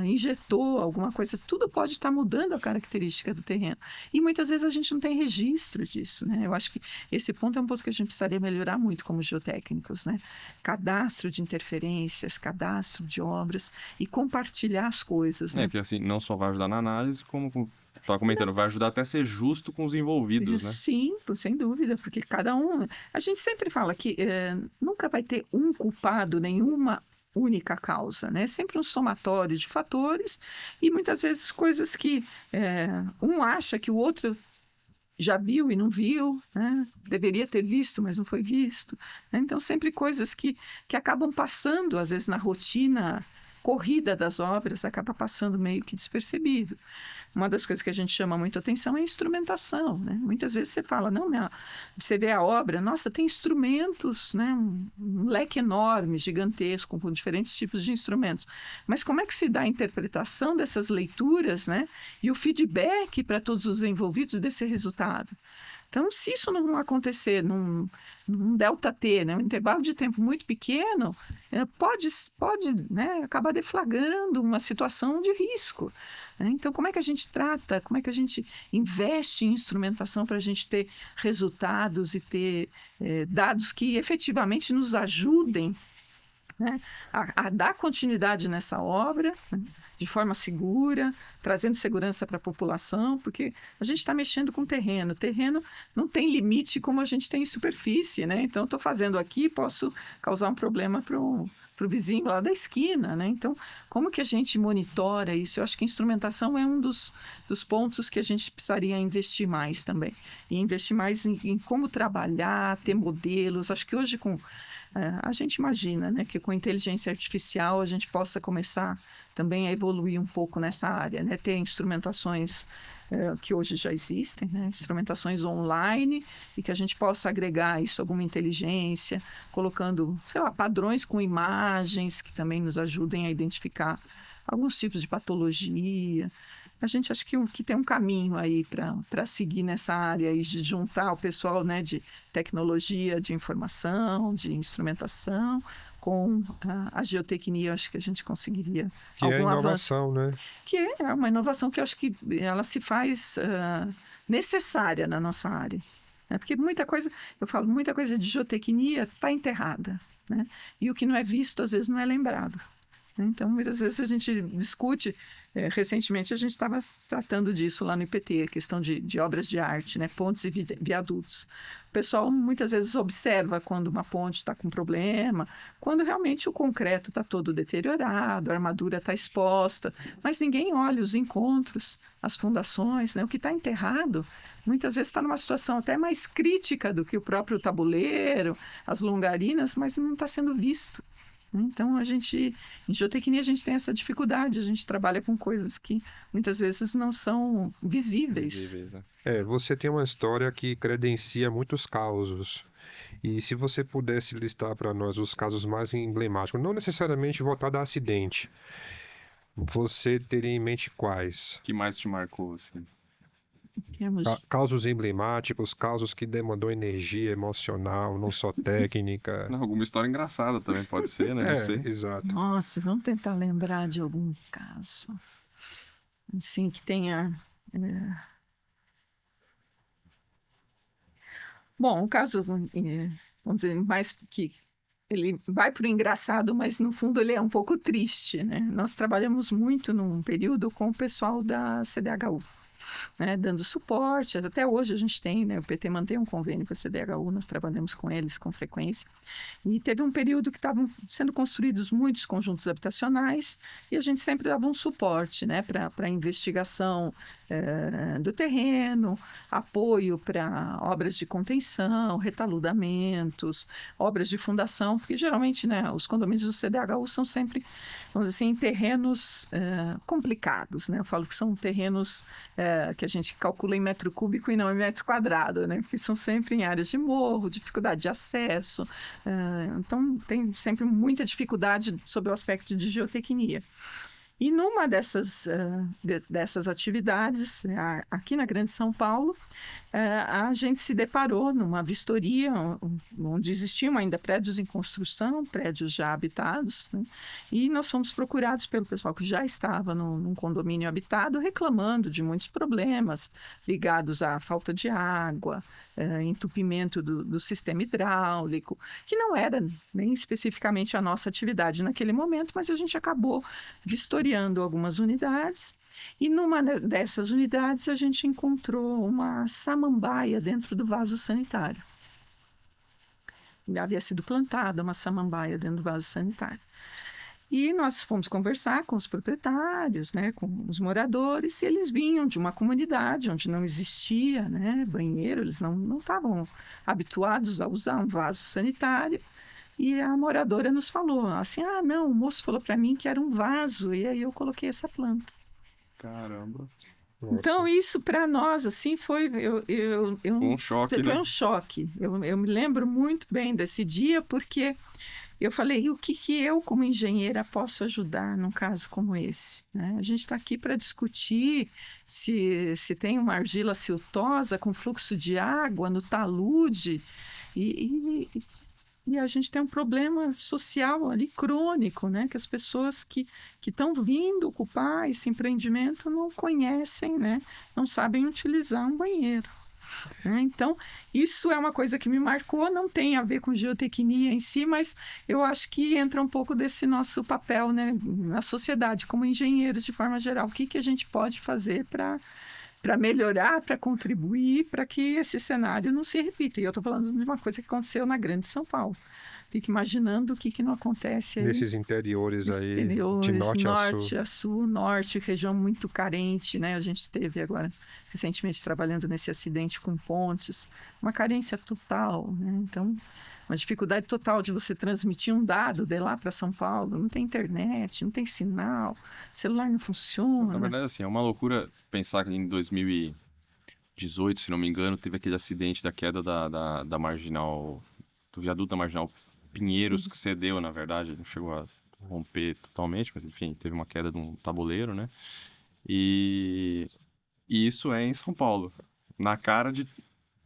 injetou alguma coisa, tudo pode estar mudando a característica do terreno. E muitas vezes a gente não tem registro disso, né? Eu acho que esse ponto é um ponto que a gente precisaria melhorar muito como geotécnicos, né? Cadastro de interferências, cadastro de obras e compartilhar as coisas, né? Que assim, não só vai ajudar na análise, como estava comentando, vai ajudar até a ser justo com os envolvidos, né? Sim, sem dúvida, porque cada um... A gente sempre fala que nunca vai ter um culpado, nenhuma única causa, né? Sempre um somatório de fatores e muitas vezes coisas que um acha que o outro já viu e não viu, né? Deveria ter visto, mas não foi visto, né? Então, sempre coisas que acabam passando, às vezes, na rotina corrida das obras, acaba passando meio que despercebido. Uma das coisas que a gente chama muito atenção é a instrumentação, né? Muitas vezes você fala, você vê a obra, nossa, tem instrumentos, né? Um leque enorme, gigantesco, com diferentes tipos de instrumentos. Mas como é que se dá a interpretação dessas leituras, né? E o feedback para todos os envolvidos desse resultado? Então, se isso não acontecer num delta-T, né, um intervalo de tempo muito pequeno, pode né, acabar deflagrando uma situação de risco. Né? Então, como é que a gente trata, como é que a gente investe em instrumentação para a gente ter resultados e ter dados que efetivamente nos ajudem, né, a dar continuidade nessa obra, né, de forma segura, trazendo segurança para a população, porque a gente está mexendo com terreno. Terreno não tem limite como a gente tem em superfície, né? Então, estou fazendo aqui, posso causar um problema para o vizinho lá da esquina, né? Então, como que a gente monitora isso? Eu acho que a instrumentação é um dos pontos que a gente precisaria investir mais também. E investir mais em como trabalhar, ter modelos. Acho que hoje a gente imagina, né, que com inteligência artificial a gente possa começar também a evoluir um pouco nessa área, né? Ter instrumentações que hoje já existem, né? Instrumentações online e que a gente possa agregar isso a alguma inteligência, colocando, sei lá, padrões com imagens que também nos ajudem a identificar alguns tipos de patologia. a gente acha que tem um caminho aí para seguir nessa área e de juntar o pessoal, né, de tecnologia, de informação, de instrumentação, com a geotecnia. Eu acho que a gente conseguiria Que é algum avanço. inovação, né? Que é uma inovação que eu acho que ela se faz necessária na nossa área. Né? Porque muita coisa, eu falo, muita coisa de geotecnia está enterrada. Né? E o que não é visto, às vezes, não é lembrado. Então, muitas vezes a gente discute. Recentemente, a gente estava tratando disso lá no IPT, a questão de obras de arte, né? Pontes e viadutos. O pessoal muitas vezes observa quando uma ponte está com problema, quando realmente o concreto está todo deteriorado, a armadura está exposta, mas ninguém olha os encontros, as fundações, né? O que está enterrado, muitas vezes está numa situação até mais crítica do que o próprio tabuleiro, as longarinas, mas não está sendo visto. Então, em geotecnia, a gente tem essa dificuldade, a gente trabalha com coisas que muitas vezes não são visíveis. Né? Você tem uma história que credencia muitos causos. E se você pudesse listar para nós os casos mais emblemáticos, não necessariamente voltado a acidente, você teria em mente quais? O que mais te marcou, assim? Temos... Causos emblemáticos, causos que demandou energia emocional, não só técnica. Não, alguma história engraçada também pode ser, né? Não sei. Exato. Nossa, vamos tentar lembrar de algum caso, assim, que tenha... Bom, um caso, vamos dizer, mais que ele vai para o engraçado, mas no fundo ele é um pouco triste, né? Nós trabalhamos muito num período com o pessoal da CDHU, né, dando suporte. Até hoje a gente tem, né, o PT mantém um convênio com a CDHU, nós trabalhamos com eles com frequência. E teve um período que estavam sendo construídos muitos conjuntos habitacionais e a gente sempre dava um suporte, né, para a investigação do terreno, apoio para obras de contenção, retaludamentos, obras de fundação, porque geralmente, né, os condomínios do CDHU são sempre, vamos dizer assim, terrenos complicados, né? Eu falo que são terrenos que a gente calcula em metro cúbico e não em metro quadrado, né? Porque são sempre em áreas de morro, dificuldade de acesso, então tem sempre muita dificuldade sob o aspecto de geotecnia. E numa dessas atividades, aqui na Grande São Paulo, a gente se deparou numa vistoria onde existiam ainda prédios em construção, prédios já habitados, né? E nós fomos procurados pelo pessoal que já estava num condomínio habitado, reclamando de muitos problemas ligados à falta de água, entupimento do sistema hidráulico, que não era nem especificamente a nossa atividade naquele momento, mas a gente acabou vistoriando algumas unidades. E numa dessas unidades a gente encontrou uma samambaia dentro do vaso sanitário. Havia sido plantada uma samambaia dentro do vaso sanitário. E nós fomos conversar com os proprietários, né, com os moradores, e eles vinham de uma comunidade onde não existia, né, banheiro, eles não estavam habituados a usar um vaso sanitário. E a moradora nos falou assim, não, o moço falou para mim que era um vaso, e aí eu coloquei essa planta. Caramba. Então, isso para nós, assim, foi Um choque, foi né? um choque. Eu me lembro muito bem desse dia, porque eu falei, o que eu, como engenheira, posso ajudar num caso como esse? Né? A gente está aqui para discutir se tem uma argila siltosa com fluxo de água no talude, e a gente tem um problema social ali crônico, né? Que as pessoas que estão vindo ocupar esse empreendimento não conhecem, né? Não sabem utilizar um banheiro. Né? Então, isso é uma coisa que me marcou, não tem a ver com geotecnia em si, mas eu acho que entra um pouco desse nosso papel, né, na sociedade, como engenheiros de forma geral. O que a gente pode fazer para melhorar, para contribuir, para que esse cenário não se repita. E eu estou falando de uma coisa que aconteceu na Grande São Paulo. Fico imaginando o que não acontece aí. Nesses interiores aí, Interiores, de norte a sul. Norte, região muito carente, né? A gente teve agora, recentemente, trabalhando nesse acidente com pontes, uma carência total, né? Então, uma dificuldade total de você transmitir um dado de lá para São Paulo. Não tem internet, não tem sinal, celular não funciona. Na verdade, assim, é uma loucura pensar que em 2018, se não me engano, teve aquele acidente da queda da marginal, do viaduto da marginal Pinheiros, que cedeu, na verdade, não chegou a romper totalmente, mas enfim, teve uma queda de um tabuleiro, né? E, e isso é em São Paulo, na cara de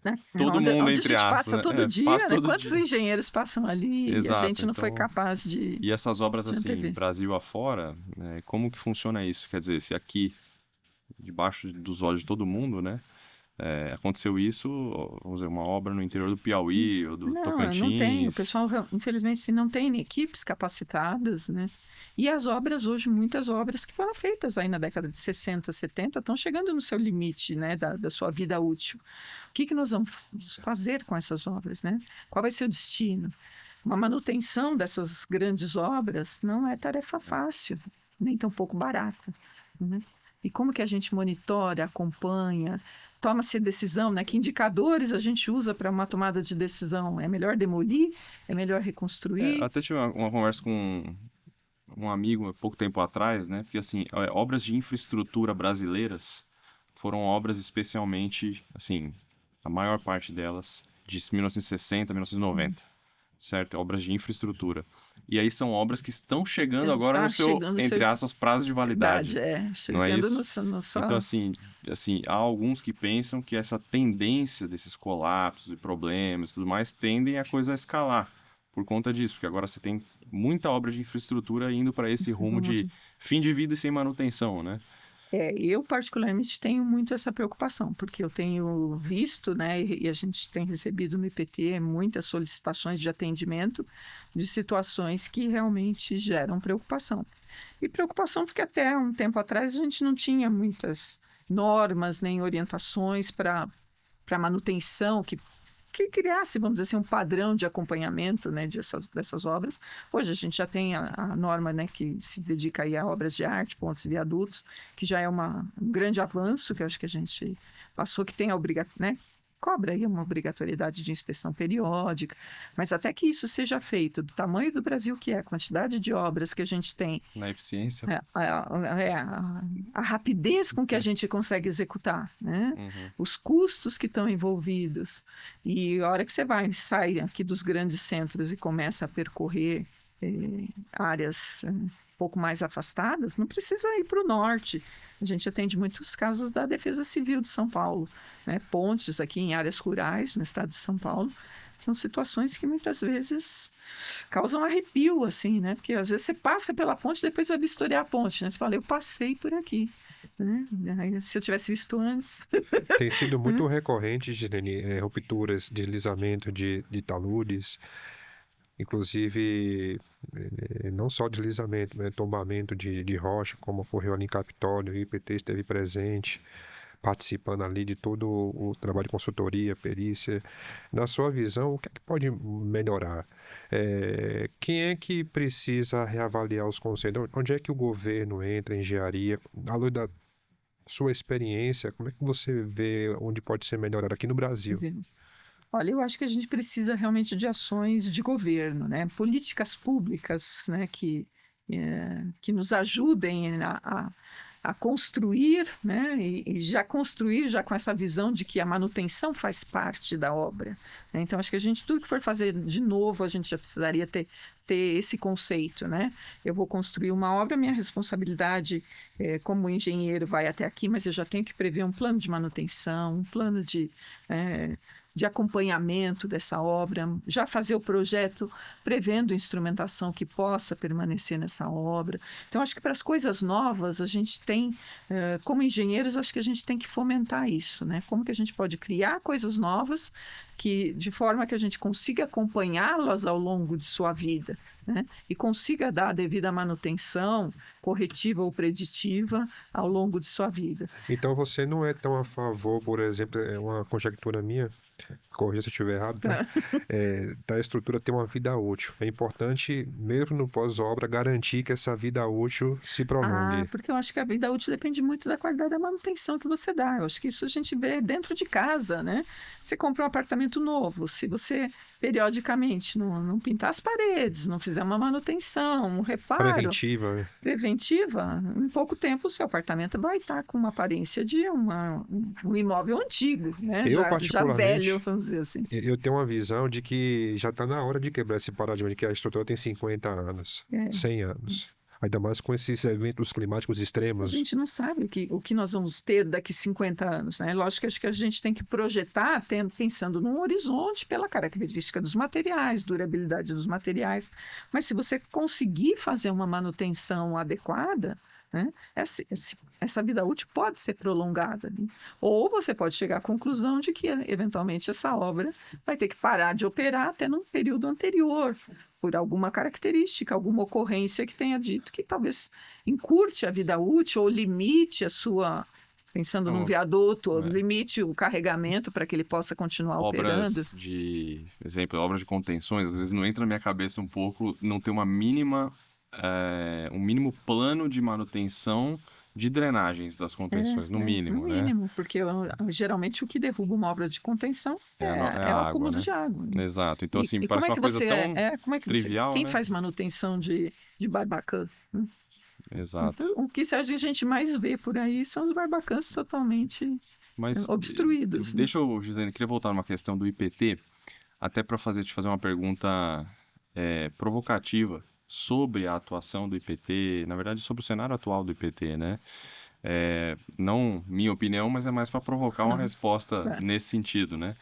Né? todo Onde, mundo, onde a entre gente aspas, passa né? todo dia, Passa né? todo Quantos dia. engenheiros passam ali e a Exato, gente não foi então... capaz de E essas obras, assim, antever. Brasil afora, como que funciona isso? Quer dizer, se aqui, debaixo dos olhos de todo mundo, né, aconteceu isso, vamos dizer, uma obra no interior do Piauí ou do Não, não tem. O Tocantins, pessoal, infelizmente, não tem equipes capacitadas, né? E as obras hoje, muitas obras que foram feitas aí na década de 60, 70, estão chegando no seu limite, né, da sua vida útil. O que nós vamos fazer com essas obras, né? Qual vai ser o destino? Uma manutenção dessas grandes obras não é tarefa fácil, nem tão pouco barata, né? E como que a gente monitora, acompanha, toma-se decisão, né? Que indicadores a gente usa para uma tomada de decisão? É melhor demolir? É melhor reconstruir? até tive uma conversa com um amigo há pouco tempo atrás, né, porque, assim, obras de infraestrutura brasileiras foram obras especialmente, assim, a maior parte delas, de 1960, 1990. Certo? Obras de infraestrutura. E aí são obras que estão chegando agora no seu, Chegando, entre aspas, prazo de validade. verdade, Não é chegando isso? no só. Então, assim, há alguns que pensam que essa tendência desses colapsos e problemas e tudo mais tendem a coisa a escalar por conta disso, porque agora você tem muita obra de infraestrutura indo para esse rumo de fim de vida e sem manutenção, né? Eu particularmente tenho muito essa preocupação, porque eu tenho visto, né, e a gente tem recebido no IPT muitas solicitações de atendimento de situações que realmente geram preocupação. E preocupação porque até um tempo atrás a gente não tinha muitas normas nem orientações para manutenção que criasse, vamos dizer assim, um padrão de acompanhamento, né, dessas obras. Hoje a gente já tem a norma, né, que se dedica aí a obras de arte, pontes e viadutos, que já é um grande avanço, que eu acho que a gente passou, que tem a né, cobra aí uma obrigatoriedade de inspeção periódica, mas até que isso seja feito, do tamanho do Brasil que é, a quantidade de obras que a gente tem, Na eficiência. a rapidez com que a gente consegue executar, né? Uhum. Os custos que estão envolvidos. E a hora que você sai aqui dos grandes centros e começa a percorrer áreas um pouco mais afastadas, não precisa ir para o norte. A gente atende muitos casos da Defesa Civil de São Paulo, né? Pontes aqui em áreas rurais, no estado de São Paulo. São situações que muitas vezes causam arrepio, assim, né? Porque às vezes você passa pela ponte e depois vai vistoriar a ponte, né? Você fala, eu passei por aqui, né? Aí, se eu tivesse visto antes... Tem sido muito recorrente, Girene, rupturas, deslizamento de taludes, inclusive não só deslizamento, né, tombamento de rocha, como ocorreu ali em Capitólio, o IPT esteve presente, participando ali de todo o trabalho de consultoria, perícia. Na sua visão, o que é que pode melhorar? Quem é que precisa reavaliar os conceitos? Onde é que o governo entra, a engenharia? À luz da sua experiência, como é que você vê onde pode ser melhorado aqui no Brasil? Olha, eu acho que a gente precisa realmente de ações de governo, né? Políticas públicas, né? Que nos ajudem a construir, né? E já construir já com essa visão de que a manutenção faz parte da obra, né? Então, acho que tudo que for fazer de novo, a gente já precisaria ter esse conceito, né? Eu vou construir uma obra, minha responsabilidade como engenheiro vai até aqui, mas eu já tenho que prever um plano de manutenção, um plano de acompanhamento dessa obra, já fazer o projeto prevendo instrumentação que possa permanecer nessa obra. Então, acho que para as coisas novas, a gente tem, como engenheiros, acho que a gente tem que fomentar isso, né? Como que a gente pode criar coisas novas de forma que a gente consiga acompanhá-las ao longo de sua vida, né? E consiga dar a devida manutenção corretiva ou preditiva ao longo de sua vida. Então você não é tão a favor, por exemplo, é uma conjectura minha, corrija se eu estiver errado, tá? Da estrutura ter uma vida útil. É importante, mesmo no pós-obra, garantir que essa vida útil se prolongue. Porque eu acho que a vida útil depende muito da qualidade da manutenção que você dá. Eu acho que isso a gente vê dentro de casa, né? Você compra um apartamento novo, se você periodicamente não pintar as paredes, não fizer uma manutenção, um reparo preventiva, em pouco tempo o seu apartamento vai estar com uma aparência de um imóvel antigo, né? Já velho, vamos dizer assim. Eu tenho uma visão de que já está na hora de quebrar esse paradigma de que a estrutura tem 50 anos, 100 anos. Ainda mais com esses eventos climáticos A extremos. gente não sabe o que nós vamos ter daqui 50 anos, né? Lógico que acho que a gente tem que projetar pensando num horizonte pela característica dos materiais, durabilidade dos materiais. Mas se você conseguir fazer uma manutenção adequada, né, essa vida útil pode ser prolongada, né? Ou você pode chegar à conclusão de que, eventualmente, essa obra vai ter que parar de operar até num período anterior, por alguma característica, alguma ocorrência que tenha dito que talvez encurte a vida útil ou limite a sua, pensando num Então, viaduto, ou é. limite o carregamento para que ele possa continuar operando. Obras de contenções, às vezes não entra na minha cabeça um pouco não ter um mínimo plano de manutenção de drenagens das contenções, no mínimo, no né? mínimo, porque geralmente o que derruba uma obra de contenção É é a o água, acúmulo né? de água. Exato. Então, assim, E como parece é uma que coisa você tão trivial, quem né? faz manutenção de barbacã? Exato. Então, o que a gente mais vê por aí são os barbacãs totalmente Mas obstruídos, né? deixa eu, Gisele, queria voltar numa questão do IPT, até para te fazer uma pergunta provocativa sobre a atuação do IPT, na verdade, sobre o cenário atual do IPT, né? Não minha opinião, mas é mais para provocar uma Não, resposta claro. nesse sentido, né?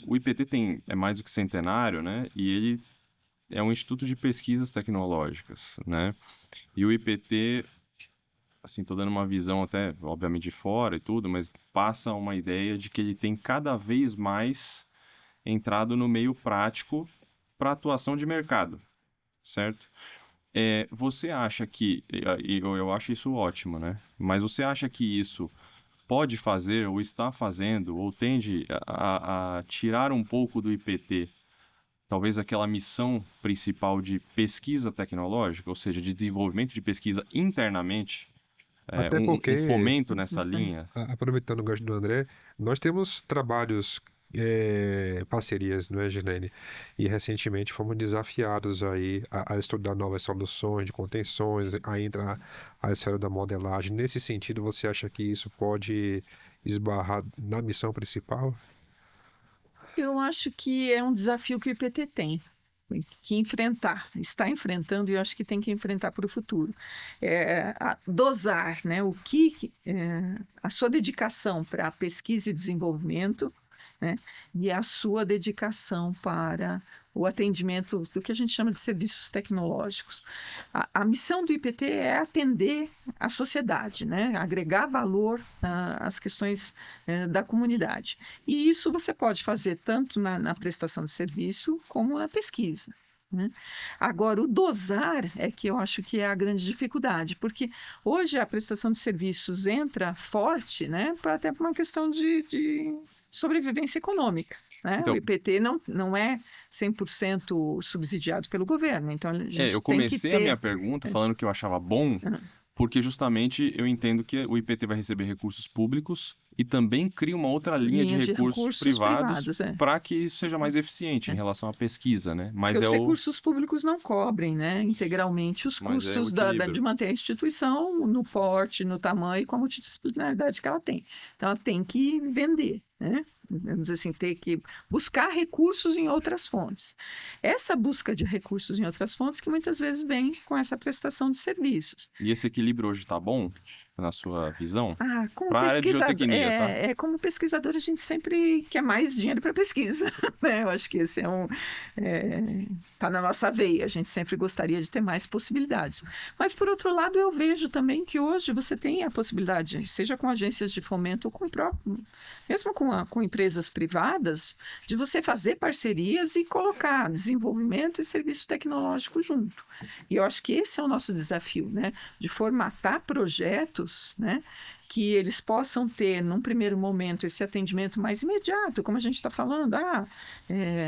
O IPT é mais do que centenário, né? E ele é um instituto de pesquisas tecnológicas, né? E o IPT, assim, tô dando uma visão até, obviamente, de fora e tudo, mas passa uma ideia de que ele tem cada vez mais entrado no meio prático para atuação de mercado, certo? Você acha e eu acho isso ótimo, né? Mas você acha que isso pode fazer, ou está fazendo, ou tende a tirar um pouco do IPT, talvez aquela missão principal de pesquisa tecnológica, ou seja, de desenvolvimento de pesquisa internamente, Até um porque, fomento nessa linha? aproveitando o gancho do André, nós temos trabalhos, parcerias, não é, Gilene? E recentemente fomos desafiados aí a estudar novas soluções de contenções, a entrar a esfera da modelagem. Nesse sentido, você acha que isso pode esbarrar na missão principal? Eu acho que é um desafio que o IPT tem que enfrentar, está enfrentando e eu acho que tem que enfrentar para o futuro. Dosar, né, a sua dedicação para a pesquisa e desenvolvimento, né, e a sua dedicação para o atendimento do que a gente chama de serviços tecnológicos. A missão do IPT é atender a sociedade, né, agregar valor às questões da comunidade. E isso você pode fazer tanto na prestação de serviço como na pesquisa, né? Agora, o dosar é que eu acho que é a grande dificuldade, porque hoje a prestação de serviços entra forte, né, até por uma questão de sobrevivência econômica, né? Então, o IPT não é 100% subsidiado pelo governo, então a gente eu tem que comecei a minha ter... pergunta falando que eu achava bom, porque justamente eu entendo que o IPT vai receber recursos públicos e também cria uma outra linha de linhas de recursos recursos privados privados. para que isso seja mais eficiente em relação à pesquisa, né? Porque os recursos públicos não cobrem, né, integralmente os Mas é o custos equilíbrio. de manter a instituição no porte, no tamanho e com a multidisciplinaridade que ela tem. Então, ela tem que vender, né? Vamos dizer assim, ter que buscar recursos em outras fontes. Essa busca de recursos em outras fontes que muitas vezes vem com essa prestação de serviços. E esse equilíbrio hoje está bom, na sua visão? Como Para a área de pesquisador, geotecnia, tá? como pesquisador, a gente sempre quer mais dinheiro para pesquisa, né? Eu acho que esse tá na nossa veia. A gente sempre gostaria de ter mais possibilidades. Mas, por outro lado, eu vejo também que hoje você tem a possibilidade, seja com agências de fomento ou mesmo com empresas privadas, de você fazer parcerias e colocar desenvolvimento e serviço tecnológico junto. E eu acho que esse é o nosso desafio, né? De formatar projetos, né, que eles possam ter, num primeiro momento, esse atendimento mais imediato, como a gente está falando,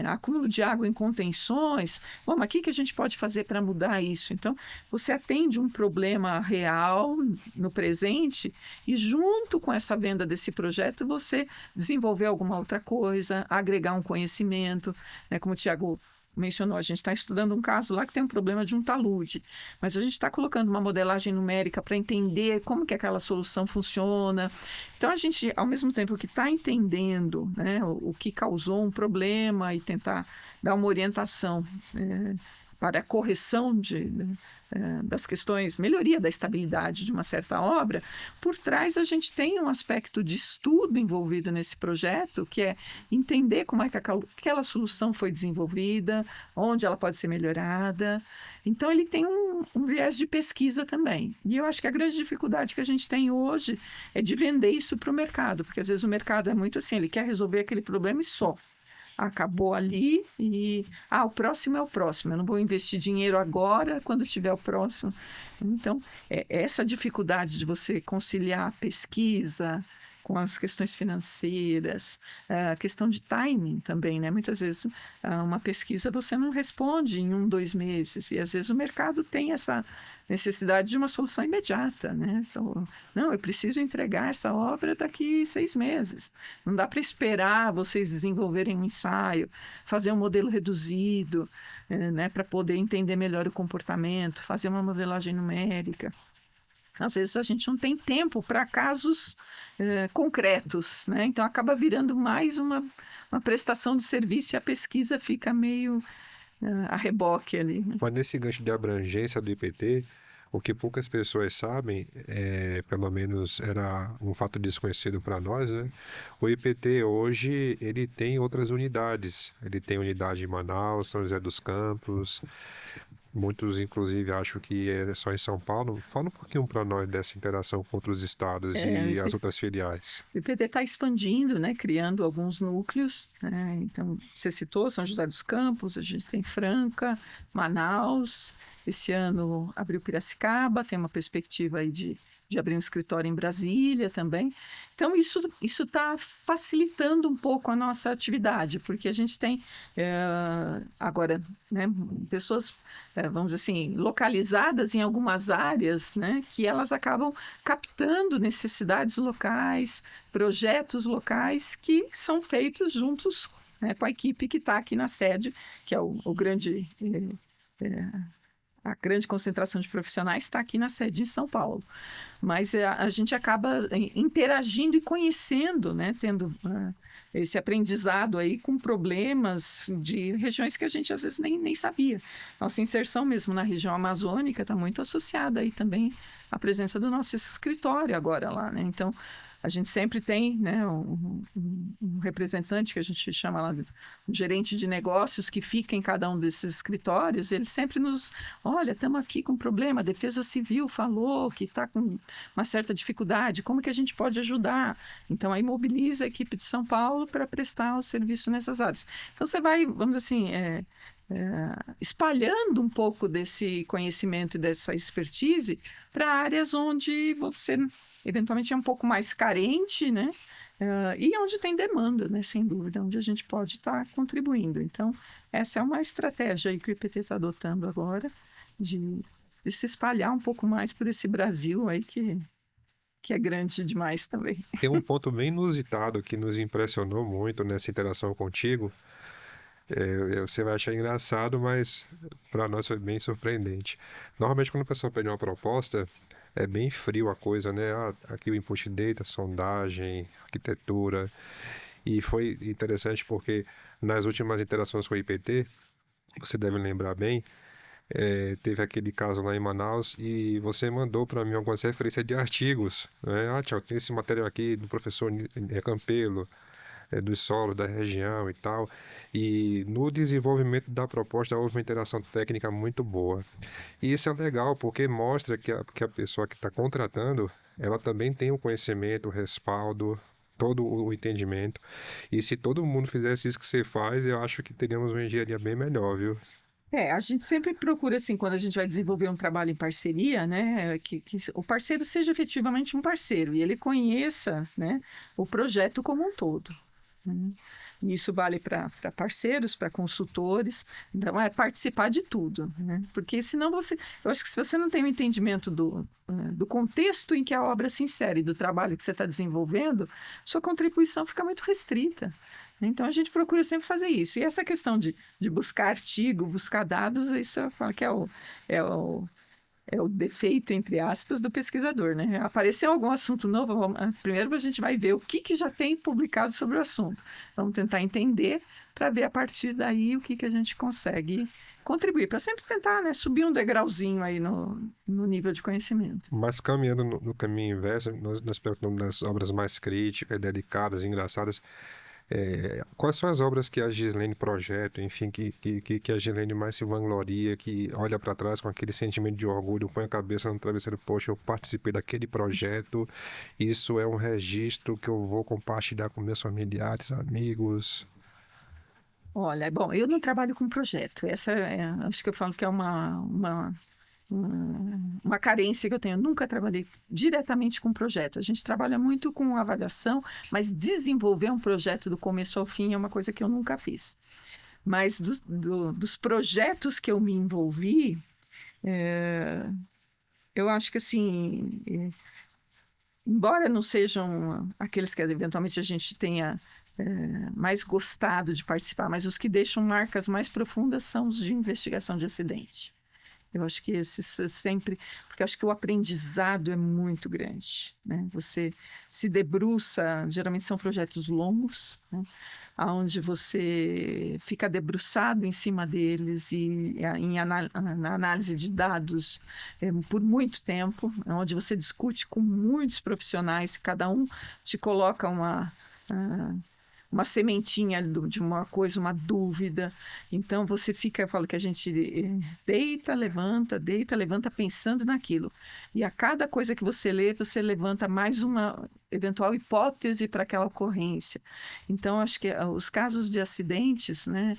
acúmulo de água em contenções, bom, mas o que a gente pode fazer para mudar isso? Então, você atende um problema real no presente e, junto com essa venda desse projeto, você desenvolver alguma outra coisa, agregar um conhecimento, né, como o Tiago mencionou, a gente está estudando um caso lá que tem um problema de um talude, mas a gente está colocando uma modelagem numérica para entender como que aquela solução funciona. Então, a gente, ao mesmo tempo que está entendendo, né, o que causou um problema e tentar dar uma orientação para a correção das questões, melhoria da estabilidade de uma certa obra, por trás a gente tem um aspecto de estudo envolvido nesse projeto, que é entender como é que aquela solução foi desenvolvida, onde ela pode ser melhorada. Então, ele tem um viés de pesquisa também. E eu acho que a grande dificuldade que a gente tem hoje é de vender isso para o mercado, porque às vezes o mercado é muito assim, ele quer resolver aquele problema e só. Acabou ali e o próximo é o próximo. Eu não vou investir dinheiro agora, quando tiver o próximo. Então, essa dificuldade de você conciliar a pesquisa com as questões financeiras, a questão de timing também, né? Muitas vezes uma pesquisa você não responde em 1, 2 meses, e às vezes o mercado tem essa necessidade de uma solução imediata, né? Então, não, eu preciso entregar essa obra daqui 6 meses. Não dá para esperar vocês desenvolverem um ensaio, fazer um modelo reduzido, né? Para poder entender melhor o comportamento, fazer uma modelagem numérica. Às vezes a gente não tem tempo para casos concretos, né? Então acaba virando mais uma prestação de serviço e a pesquisa fica meio a reboque ali, né? Mas nesse gancho de abrangência do IPT, o que poucas pessoas sabem, pelo menos era um fato desconhecido para nós, né? O IPT hoje ele tem outras unidades. Ele tem unidade em Manaus, São José dos Campos. Muitos, inclusive, acham que é só em São Paulo. Fala um pouquinho para nós dessa interação com outros estados e as outras filiais. O IPT está expandindo, né, criando alguns núcleos, né? Então, você citou São José dos Campos, a gente tem Franca, Manaus. Esse ano abriu Piracicaba, tem uma perspectiva aí de abrir um escritório em Brasília também. Então, isso está facilitando um pouco a nossa atividade, porque a gente tem agora, né, pessoas, vamos dizer assim, localizadas em algumas áreas, né, que elas acabam captando necessidades locais, projetos locais que são feitos juntos, né, com a equipe que está aqui na sede, que é o grande... a grande concentração de profissionais está aqui na sede em São Paulo. Mas a gente acaba interagindo e conhecendo, né, tendo esse aprendizado aí com problemas de regiões que a gente às vezes nem sabia. Nossa inserção mesmo na região amazônica está muito associada aí também à presença do nosso escritório agora lá, né? Então, a gente sempre tem, né, um representante que a gente chama lá de um gerente de negócios que fica em cada um desses escritórios. Ele sempre olha, estamos aqui com um problema, a Defesa Civil falou que está com uma certa dificuldade, como que a gente pode ajudar? Então, aí mobiliza a equipe de São Paulo para prestar o serviço nessas áreas. Então, você vai, vamos dizer assim, espalhando um pouco desse conhecimento e dessa expertise para áreas onde você eventualmente é um pouco mais carente, né? E onde tem demanda, né? Sem dúvida, onde a gente pode estar contribuindo. Então, essa é uma estratégia aí que o IPT está adotando agora, de se espalhar um pouco mais por esse Brasil aí que é grande demais também. Tem um ponto bem inusitado que nos impressionou muito nessa interação contigo. Você vai achar engraçado, mas para nós foi bem surpreendente. Normalmente, quando a pessoa pede uma proposta, é bem frio a coisa, né? Aqui o input data, sondagem, arquitetura. E foi interessante porque nas últimas interações com o IPT, você deve lembrar bem, teve aquele caso lá em Manaus e você mandou para mim algumas referências de artigos, né? Tiago, tem esse material aqui do professor Campelo, dos solos da região e tal. E no desenvolvimento da proposta houve uma interação técnica muito boa. E isso é legal porque mostra que a pessoa que está contratando, ela também tem o conhecimento, o respaldo, todo o entendimento. E se todo mundo fizesse isso que você faz, eu acho que teríamos uma engenharia bem melhor, viu? A gente sempre procura, assim, quando a gente vai desenvolver um trabalho em parceria, né, que o parceiro seja efetivamente um parceiro e ele conheça, né, o projeto como um todo. E isso vale para parceiros, para consultores. Então, é participar de tudo, né? Porque senão eu acho que se você não tem o entendimento do contexto em que a obra se insere, do trabalho que você está desenvolvendo, sua contribuição fica muito restrita. Então, a gente procura sempre fazer isso. E essa questão de buscar artigo, buscar dados, isso eu falo que é é o defeito, entre aspas, do pesquisador, né? Apareceu algum assunto novo, primeiro a gente vai ver o que já tem publicado sobre o assunto. Vamos tentar entender para ver a partir daí o que a gente consegue contribuir, para sempre tentar, né, subir um degrauzinho aí no nível de conhecimento. Mas caminhando no caminho inverso, nós perguntamos das obras mais críticas, delicadas, engraçadas. Quais são as obras que a Gislene projeta, enfim, que a Gislene mais se vangloria, que olha para trás com aquele sentimento de orgulho, põe a cabeça no travesseiro, poxa, eu participei daquele projeto, isso é um registro que eu vou compartilhar com meus familiares, amigos. Olha, bom, eu não trabalho com projeto. Acho que eu falo que é uma carência que eu tenho. Eu nunca trabalhei diretamente com projeto. A gente trabalha muito com avaliação, mas desenvolver um projeto do começo ao fim é uma coisa que eu nunca fiz. Mas dos projetos que eu me envolvi, eu acho que assim, embora não sejam aqueles que eventualmente a gente tenha mais gostado de participar, mas os que deixam marcas mais profundas são os de investigação de acidente. Eu acho que esses sempre... Porque eu acho que o aprendizado é muito grande, né? Você se debruça... Geralmente são projetos longos, né? Onde você fica debruçado em cima deles e na análise de dados por muito tempo, onde você discute com muitos profissionais, cada um te coloca uma sementinha de uma coisa, uma dúvida. Então você fica, eu falo que a gente deita, levanta pensando naquilo. E a cada coisa que você levanta mais uma eventual hipótese para aquela ocorrência. Então acho que os casos de acidentes, né,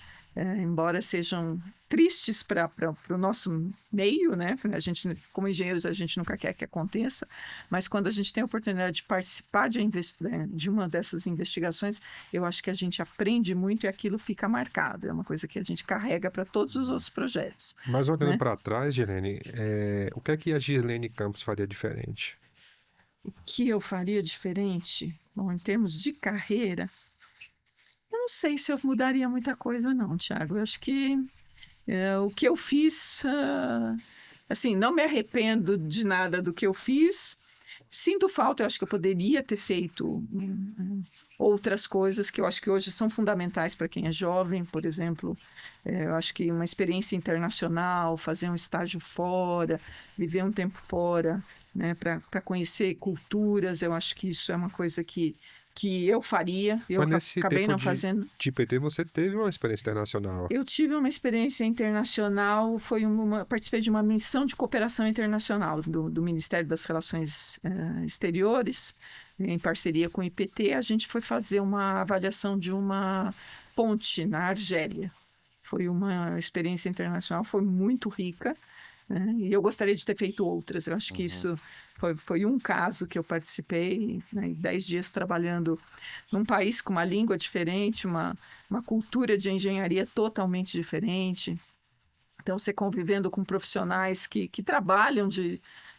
embora sejam tristes para o nosso meio, né? A gente, como engenheiros, a gente nunca quer que aconteça, mas quando a gente tem a oportunidade de participar de uma dessas investigações, eu acho que a gente aprende muito e aquilo fica marcado. É uma coisa que a gente carrega para todos os outros projetos. Mas olhando Né? para trás, Gislene, o que é que a Gislene Campos faria diferente? O que eu faria diferente? Bom, em termos de carreira, eu não sei se eu mudaria muita coisa, não, Tiago. Eu acho que o que eu fiz, assim, não me arrependo de nada do que eu fiz. Sinto falta, eu acho que eu poderia ter feito outras coisas que eu acho que hoje são fundamentais para quem é jovem, por exemplo, eu acho que uma experiência internacional, fazer um estágio fora, viver um tempo fora, né, para conhecer culturas, eu acho que isso é uma coisa que eu faria, eu Mas nesse acabei tempo não fazendo. de PT, você teve uma experiência internacional. Eu tive uma experiência internacional, participei de uma missão de cooperação internacional do Ministério das Relações Exteriores, em parceria com o IPT. A gente foi fazer uma avaliação de uma ponte na Argélia. Foi uma experiência internacional, foi muito rica, né? E eu gostaria de ter feito outras. Eu acho que isso foi um caso que eu participei, né? 10 dias trabalhando num país com uma língua diferente, uma cultura de engenharia totalmente diferente. Então, você convivendo com profissionais que trabalham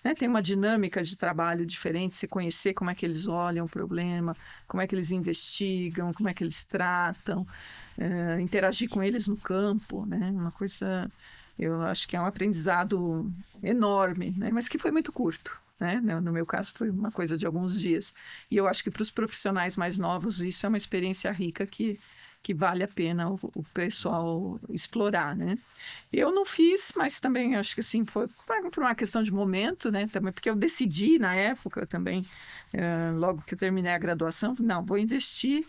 né, tem uma dinâmica de trabalho diferente, você conhecer como é que eles olham o problema, como é que eles investigam, como é que eles tratam, interagir com eles no campo, né? Uma coisa, eu acho que é um aprendizado enorme, né? Mas que foi muito curto. Né? No meu caso, foi uma coisa de alguns dias. E eu acho que para os profissionais mais novos, isso é uma experiência rica que vale a pena o pessoal explorar, né? Eu não fiz, mas também acho que assim, foi por uma questão de momento, né? Também porque eu decidi na época também, logo que eu terminei a graduação, não, vou investir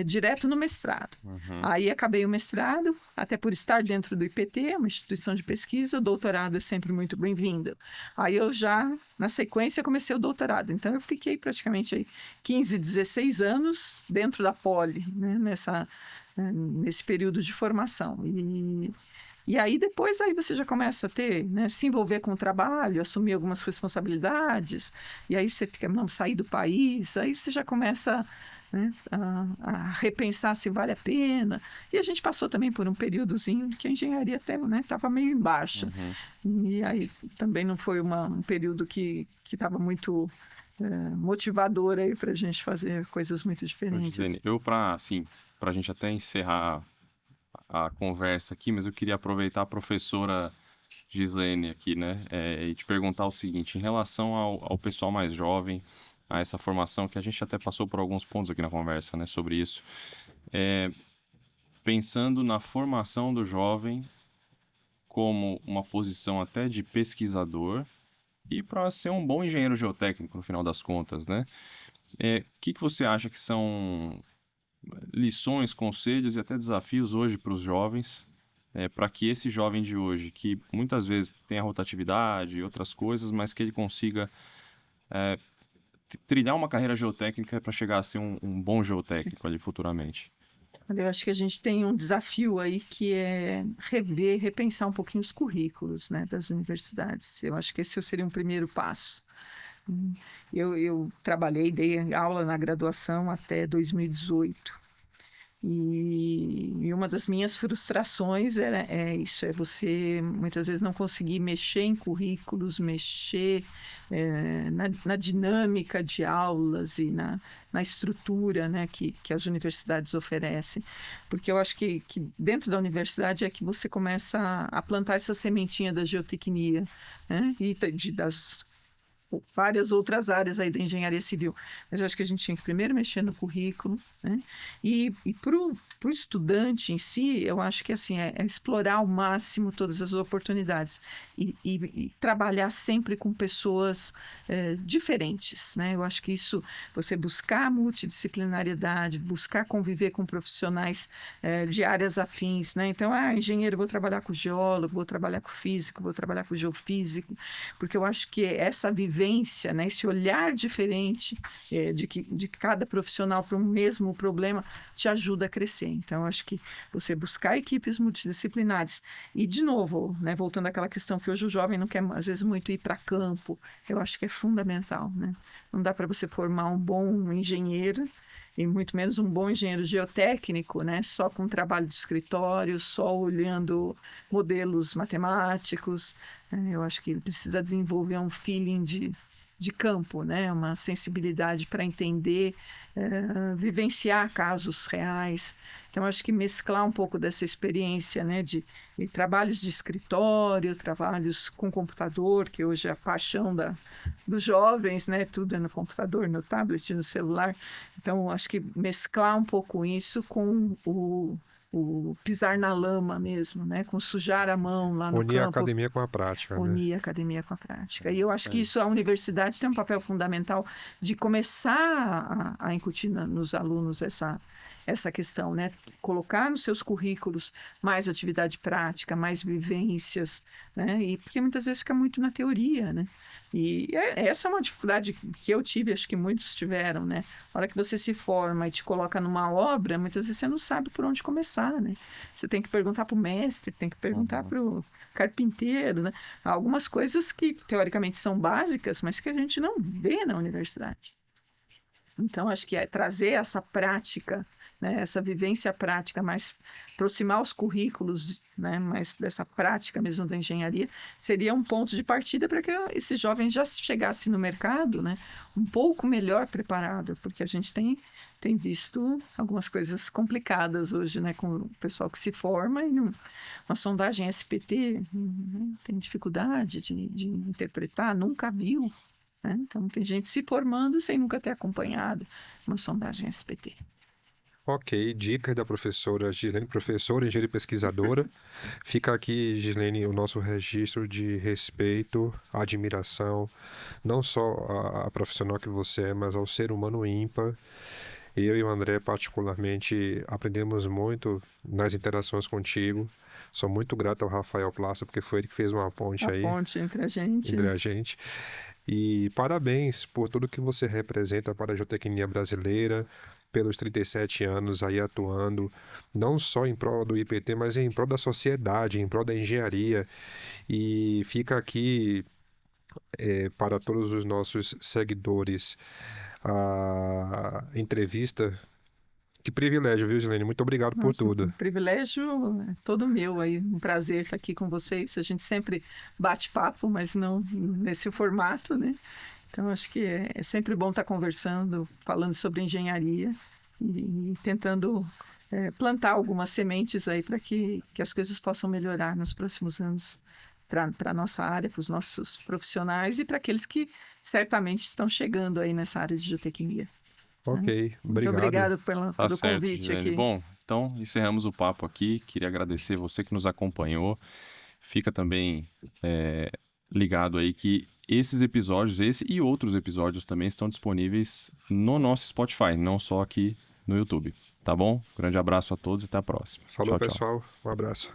direto no mestrado. Aí acabei o mestrado, até por estar dentro do IPT, uma instituição de pesquisa, o doutorado é sempre muito bem-vindo. Aí eu já, na sequência, comecei o doutorado. Então eu fiquei praticamente aí 15, 16 anos dentro da Poli, né? Nesse período de formação. E aí depois aí você já começa a ter, né, se envolver com o trabalho, assumir algumas responsabilidades, e aí você fica, não, sair do país, aí você já começa, né, a repensar se vale a pena. E a gente passou também por um períodozinho que a engenharia até, né, estava meio embaixo. E aí também não foi um período que estava muito motivador aí para a gente fazer coisas muito diferentes. Gislene, para a gente até encerrar a conversa aqui, mas eu queria aproveitar a professora Gislene aqui, né? E te perguntar o seguinte, em relação ao pessoal mais jovem, a essa formação, que a gente até passou por alguns pontos aqui na conversa, né, sobre isso. Pensando na formação do jovem como uma posição até de pesquisador e para ser um bom engenheiro geotécnico, no final das contas, né? O que você acha que são lições, conselhos e até desafios hoje para os jovens, para que esse jovem de hoje, que muitas vezes tem a rotatividade e outras coisas, mas que ele consiga trilhar uma carreira geotécnica para chegar a ser um bom geotécnico ali futuramente? Olha, eu acho que a gente tem um desafio aí que é rever, repensar um pouquinho os currículos, né, das universidades. Eu acho que esse seria um primeiro passo. Eu trabalhei, dei aula na graduação até 2018. E uma das minhas frustrações é isso, é você muitas vezes não conseguir mexer em currículos, mexer na dinâmica de aulas e na estrutura, né, que as universidades oferecem. Porque eu acho que dentro da universidade é que você começa a plantar essa sementinha da geotecnia, né, e das várias outras áreas aí da engenharia civil. Mas eu acho que a gente tinha que primeiro mexer no currículo, né? E para o estudante em si, eu acho que assim, é explorar ao máximo todas as oportunidades e trabalhar sempre com pessoas diferentes, né? Eu acho que isso, você buscar a multidisciplinariedade, buscar conviver com profissionais de áreas afins, né? Então, engenheiro, vou trabalhar com geólogo, vou trabalhar com físico, vou trabalhar com geofísico, porque eu acho que essa vivência, né, esse olhar diferente de cada profissional para o mesmo problema te ajuda a crescer. Então, eu acho que você buscar equipes multidisciplinares e, de novo, né, voltando àquela questão que hoje o jovem não quer, às vezes, muito ir para campo, eu acho que é fundamental, né? Não dá para você formar um bom engenheiro e muito menos um bom engenheiro geotécnico, né? Só com trabalho de escritório, só olhando modelos matemáticos. Eu acho que ele precisa desenvolver um feeling de campo, né? Uma sensibilidade para entender, vivenciar casos reais. Então, acho que mesclar um pouco dessa experiência, né, de trabalhos de escritório, trabalhos com computador, que hoje é a paixão dos jovens, né? Tudo é no computador, no tablet, no celular. Então, acho que mesclar um pouco isso com o pisar na lama mesmo, né? Com sujar a mão lá no Unir a campo. academia com a prática, né? Unir a academia com a prática. E eu acho que isso, a universidade tem um papel fundamental de começar a incutir nos alunos essa questão, né? Colocar nos seus currículos mais atividade prática, mais vivências, né? E porque muitas vezes fica muito na teoria, né? E essa é uma dificuldade que eu tive, acho que muitos tiveram, né? A hora que você se forma e te coloca numa obra, muitas vezes você não sabe por onde começar, né? Você tem que perguntar para o mestre, tem que perguntar para o carpinteiro, né? Algumas coisas que teoricamente são básicas, mas que a gente não vê na universidade. Então, acho que é trazer essa prática, né, essa vivência prática, mais aproximar os currículos, né, mais dessa prática mesmo da engenharia, seria um ponto de partida para que esse jovem já chegasse no mercado, né, um pouco melhor preparado, porque a gente tem visto algumas coisas complicadas hoje, né, com o pessoal que se forma e uma sondagem SPT, né, tem dificuldade de interpretar, nunca viu. Então, tem gente se formando sem nunca ter acompanhado uma sondagem SPT. Ok, dica da professora Gislene, professora, engenheira e pesquisadora. Fica aqui, Gislene, o nosso registro de respeito, admiração, não só a profissional que você é, mas ao ser humano ímpar. Eu e o André, particularmente, aprendemos muito nas interações contigo. Sou muito grato ao Rafael Plaça, porque foi ele que fez uma ponte aí. A ponte entre a gente. Entre a gente. E parabéns por tudo que você representa para a geotecnia brasileira, pelos 37 anos aí atuando, não só em prol do IPT, mas em prol da sociedade, em prol da engenharia. E fica aqui, para todos os nossos seguidores, a entrevista. Que privilégio, viu, Gislene? Muito obrigado por Nossa, tudo. um privilégio é todo meu aí, um prazer estar aqui com vocês. A gente sempre bate papo, mas não nesse formato, né? Então, acho que é sempre bom estar conversando, falando sobre engenharia e tentando plantar algumas sementes aí para que as coisas possam melhorar nos próximos anos para a nossa área, para os nossos profissionais e para aqueles que certamente estão chegando aí nessa área de geotecnia. Ok, Muito obrigado. obrigado Tá pelo certo, convite Gislene. aqui. Bom, então encerramos o papo aqui. Queria agradecer você que nos acompanhou. Fica também ligado aí que esses episódios, esse e outros episódios também estão disponíveis no nosso Spotify, não só aqui no YouTube. Tá bom? Grande abraço a todos e até a próxima. Falou, Tchau, tchau. pessoal. Um abraço.